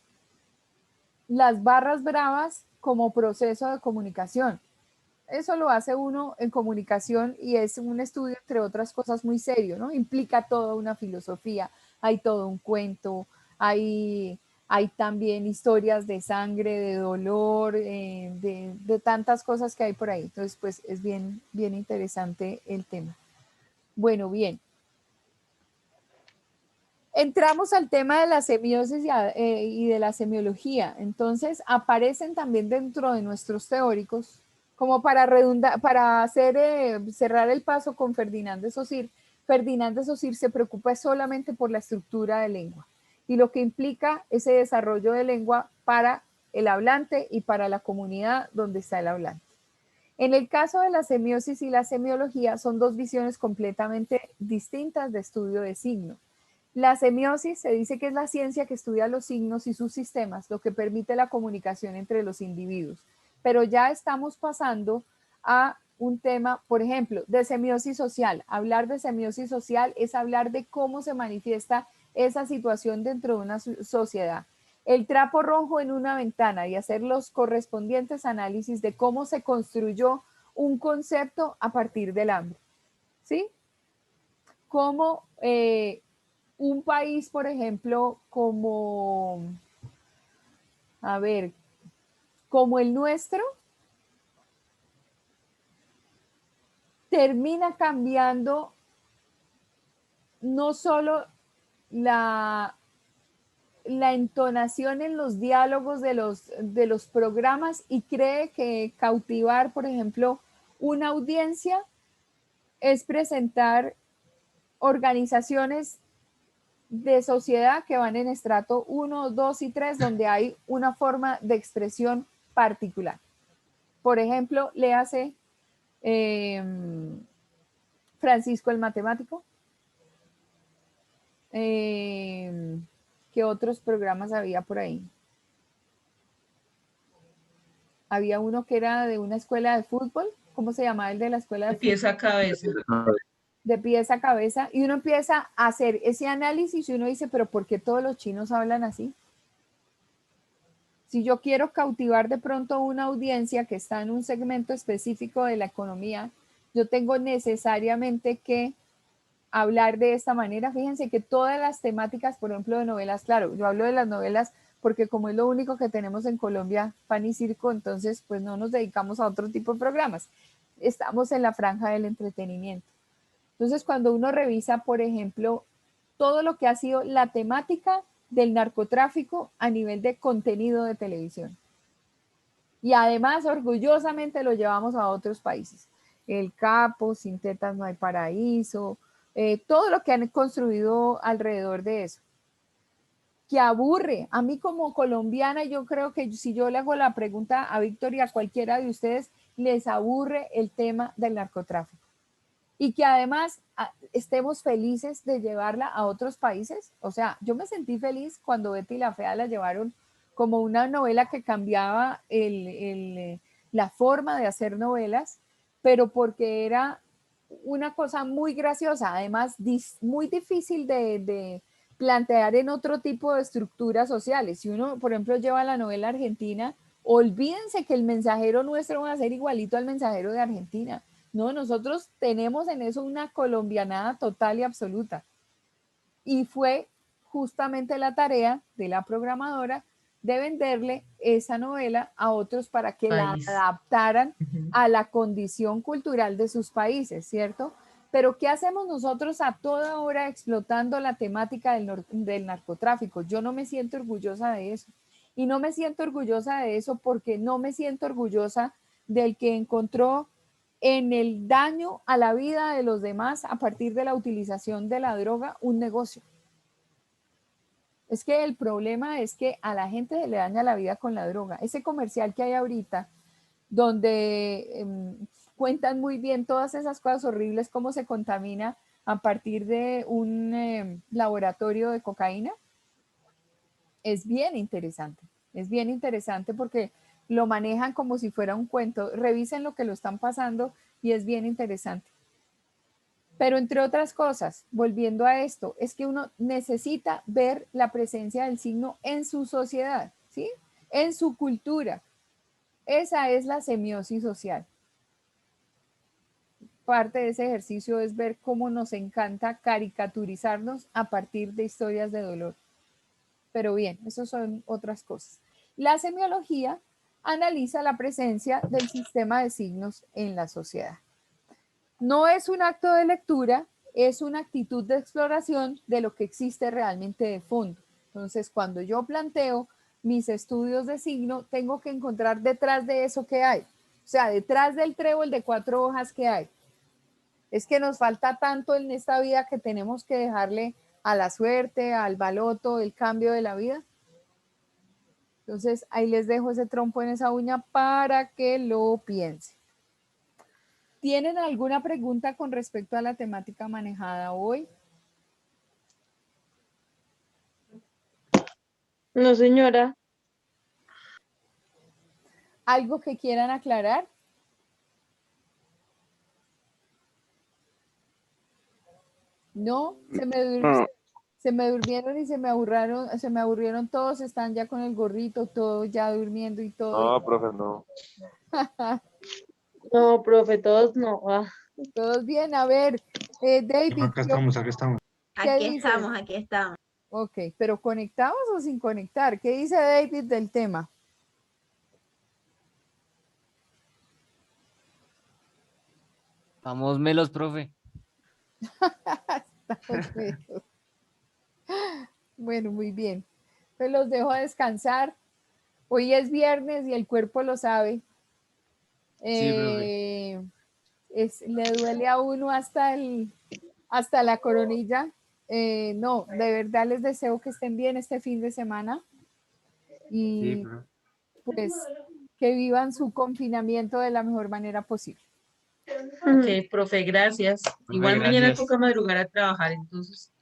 las barras bravas como proceso de comunicación. Eso lo hace uno en comunicación y es un estudio, entre otras cosas, muy serio, ¿no? Implica toda una filosofía, hay todo un cuento, hay también historias de sangre, de dolor, de tantas cosas que hay por ahí. Entonces, pues es bien, bien interesante el tema. Bueno, bien. Entramos al tema de la semiosis y de la semiología. Entonces, aparecen también dentro de nuestros teóricos, como para para hacer, cerrar el paso con Ferdinand de Saussure. Ferdinand de Saussure se preocupa solamente por la estructura de lengua y lo que implica ese desarrollo de lengua para el hablante y para la comunidad donde está el hablante. En el caso de la semiosis y la semiología, son dos visiones completamente distintas de estudio de signo. La semiosis se dice que es la ciencia que estudia los signos y sus sistemas, lo que permite la comunicación entre los individuos. Pero ya estamos pasando a un tema, por ejemplo, de semiosis social. Hablar de semiosis social es hablar de cómo se manifiesta esa situación dentro de una sociedad. El trapo rojo en una ventana y hacer los correspondientes análisis de cómo se construyó un concepto a partir del hambre. ¿Sí? Cómo un país, por ejemplo, como, a ver, como el nuestro, termina cambiando no solo la entonación en los diálogos de los programas y cree que cautivar, por ejemplo, una audiencia es presentar organizaciones de sociedad que van en estrato 1, 2 y 3, donde hay una forma de expresión particular. Por ejemplo, léase Francisco el Matemático. ¿Qué otros programas había por ahí? Había uno que era de una escuela de fútbol. ¿Cómo se llamaba el de la escuela de De pies a cabeza. De pies a cabeza, y uno empieza a hacer ese análisis y uno dice, pero ¿por qué todos los chinos hablan así? Si yo quiero cautivar de pronto una audiencia que está en un segmento específico de la economía, yo tengo necesariamente que hablar de esta manera. Fíjense que todas las temáticas, por ejemplo, de novelas, claro, yo hablo de las novelas porque como es lo único que tenemos en Colombia, pan y circo, entonces pues no nos dedicamos a otro tipo de programas. Estamos en la franja del entretenimiento. Entonces, cuando uno revisa, por ejemplo, todo lo que ha sido la temática del narcotráfico a nivel de contenido de televisión. Y además, orgullosamente lo llevamos a otros países. El Capo, Sin tetas no hay paraíso, todo lo que han construido alrededor de eso. Que aburre. A mí como colombiana, yo creo que si yo le hago la pregunta a Víctor y a cualquiera de ustedes, les aburre el tema del narcotráfico. Y que además estemos felices de llevarla a otros países. O sea, yo me sentí feliz cuando Betty la Fea la llevaron como una novela que cambiaba la forma de hacer novelas, pero porque era una cosa muy graciosa, además muy difícil de plantear en otro tipo de estructuras sociales. Si uno, por ejemplo, lleva la novela argentina, olvídense que el mensajero nuestro va a ser igualito al mensajero de Argentina. No, nosotros tenemos en eso una colombianada total y absoluta. Y fue justamente la tarea de la programadora de venderle esa novela a otros para que la adaptaran a la condición cultural de sus países, ¿cierto? Pero ¿qué hacemos nosotros a toda hora explotando la temática del narcotráfico? Yo no me siento orgullosa de eso. Y no me siento orgullosa de eso porque no me siento orgullosa del que encontró en el daño a la vida de los demás a partir de la utilización de la droga un negocio. Es que el problema es que a la gente se le daña la vida con la droga. Ese comercial que hay ahorita, donde cuentan muy bien todas esas cosas horribles, cómo se contamina a partir de un laboratorio de cocaína, es bien interesante. Es bien interesante porque lo manejan como si fuera un cuento. Revisen lo que lo están pasando y es bien interesante. Pero entre otras cosas, volviendo a esto, es que uno necesita ver la presencia del signo en su sociedad, ¿sí? En su cultura. Esa es la semiosis social. Parte de ese ejercicio es ver cómo nos encanta caricaturizarnos a partir de historias de dolor. Pero bien, eso son otras cosas. La semiología analiza la presencia del sistema de signos en la sociedad. No es un acto de lectura, es una actitud de exploración de lo que existe realmente de fondo. Entonces, cuando yo planteo mis estudios de signo, tengo que encontrar detrás de eso que hay. O sea, detrás del trébol de 4 hojas que hay. Es que nos falta tanto en esta vida que tenemos que dejarle a la suerte, al baloto, el cambio de la vida. Entonces, ahí les dejo ese trompo en esa uña para que lo piensen. ¿Tienen alguna pregunta con respecto a la temática manejada hoy? No, señora. ¿Algo que quieran aclarar? No, se me durmieron y se me aburrieron todos, están ya con el gorrito, todos ya durmiendo y todo. No, profe, no. No, profe, todos no. Todos bien, a ver, David. Acá estamos, acá estamos. ¿Qué Aquí dices? estamos, aquí estamos. Ok, pero ¿conectados o sin conectar? ¿Qué dice David del tema? Vamos melos, profe. Estamos menos. Bueno, muy bien. Pues los dejo descansar. Hoy es viernes y el cuerpo lo sabe. Sí, profe. Le duele a uno hasta la coronilla. No, de verdad les deseo que estén bien este fin de semana y Sí, profe. pues que vivan su confinamiento de la mejor manera posible. Ok, profe, gracias. Profe, Igual mañana gracias. toca madrugar a trabajar, entonces.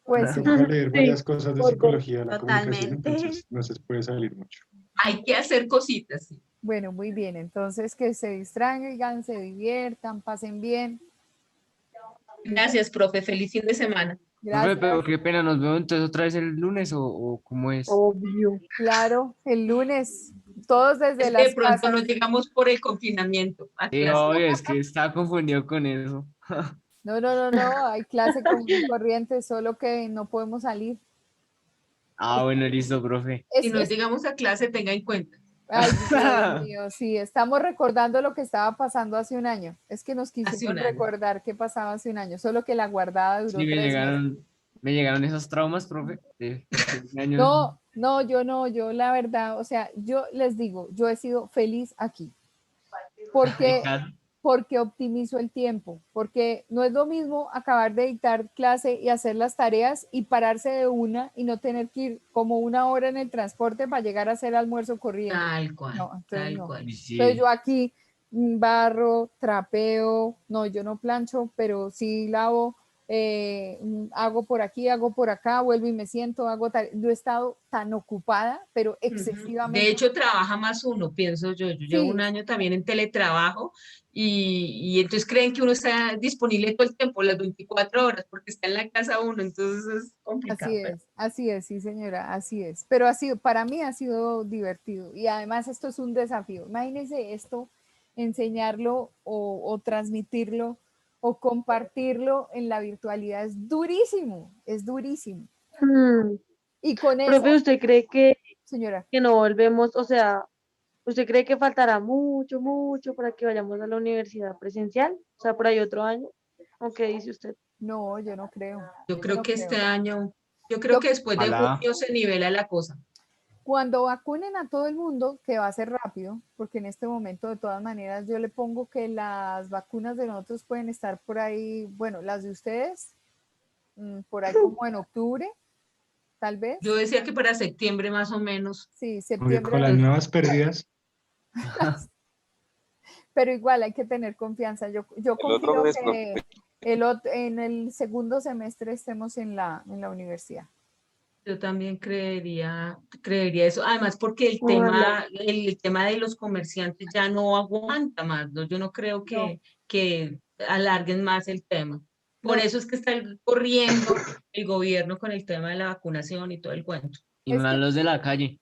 Pues sí. Toca leer varias cosas de por psicología de la comunicación, Totalmente. entonces no se puede salir mucho. Hay que hacer cositas. Sí. Bueno, muy bien. Entonces que se distraigan, se diviertan, pasen bien. Gracias, profe. Feliz fin de semana. Profe, pero Gracias. qué pena, ¿nos vemos entonces otra vez el lunes o cómo es? Obvio. Claro, el lunes, todos desde Es que las de pronto no casas. llegamos por el confinamiento a Sí, clase. obvio, es que estaba confundido con eso. No, hay clase común y corriente, solo que no podemos salir. Ah, bueno, listo, profe. Si no llegamos a clase, tenga en cuenta. Ay, Dios mío, sí, estamos recordando lo que estaba pasando hace un año. Es que nos Hace quisimos un año. recordar qué pasaba hace un año, solo que la guardada duró Sí, 3 meses. me llegaron esos traumas, profe. De 15 años. Yo la verdad, o sea, yo les digo, yo he sido feliz aquí, En porque casa. porque optimizo el tiempo, porque no es lo mismo acabar de dictar clase y hacer las tareas y pararse de una y no tener que ir como 1 hora en el transporte para llegar a hacer almuerzo corriendo. Tal cual, No, entonces tal no. cual. Uy, Entonces sí. yo aquí barro, trapeo, no, yo no plancho, pero sí lavo, hago por aquí, hago por acá, vuelvo y me siento, yo he estado tan ocupada, pero Ujú. excesivamente. De hecho, trabaja más uno, pienso yo. Yo llevo Sí, 1 año también en teletrabajo y entonces creen que uno está disponible todo el tiempo, las 24 horas, porque está en la casa uno, entonces es complicado. así es, sí señora, así es. Pero ha sido, para mí ha sido divertido y además esto es un desafío. Imagínense esto, enseñarlo o transmitirlo o compartirlo en la virtualidad es durísimo, es durísimo. Mm. Y con eso, Profe, ¿usted cree señora, que no volvemos, o sea, usted cree que faltará mucho, mucho para que vayamos a la universidad presencial? O sea, por ahí otro año. ¿O qué dice usted? no, yo no creo, Yo yo creo no que creo. este año, yo creo Yo, que después de Ojalá. junio se nivela la cosa. cuando vacunen a todo el mundo, que va a ser rápido, porque en este momento de todas maneras yo le pongo que las vacunas de nosotros pueden estar por ahí, bueno, las de ustedes, por ahí como en octubre, tal vez. Yo decía que para septiembre más o menos. Sí, Porque septiembre, con las nuevas pérdidas, pero igual hay que tener confianza. Yo El otro confío mes, que en el segundo semestre estemos en la universidad. Yo también creería eso. Además, porque Ojalá. el tema de los comerciantes ya no aguanta más, ¿no? Yo no creo No, que alarguen más el tema. Por no, eso es que está corriendo el gobierno con el tema de la vacunación y todo el cuento. Y es más que los de la calle.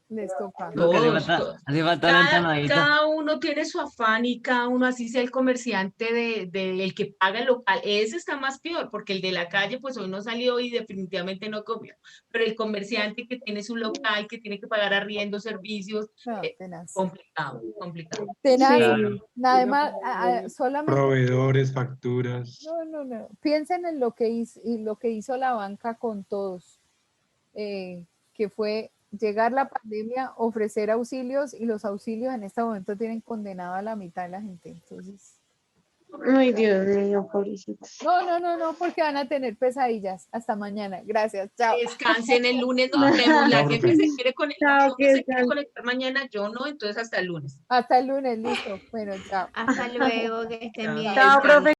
les toca. No, que Todos, hace falta la empanadita. cada uno tiene su afán y cada uno, así sea el comerciante el que paga el local, ese está más peor, porque el de la calle pues hoy no salió y definitivamente no comió, pero el comerciante que tiene su local, que tiene que pagar arriendo, servicios, No, tenaz. complicado, complicado. Tenaz. Claro. Nada más, solamente, proveedores, facturas. no. Piensen en lo que hizo la banca con todos, que fue llegar la pandemia, ofrecer auxilios y los auxilios en este momento tienen condenado a la mitad de la gente. Entonces, Ay, Dios mío, pobrecitos. no, porque van a tener pesadillas. Hasta mañana. Gracias. Chao. Descansen el lunes, nos vemos. La No, jefe profe. se quiere conectar, Chao, la que jefe se quiere descansen. conectar mañana, yo no, entonces hasta el lunes. Hasta el lunes, listo. Bueno, chao. Hasta luego, que estén Chao, bien. Chao, descansen. profe.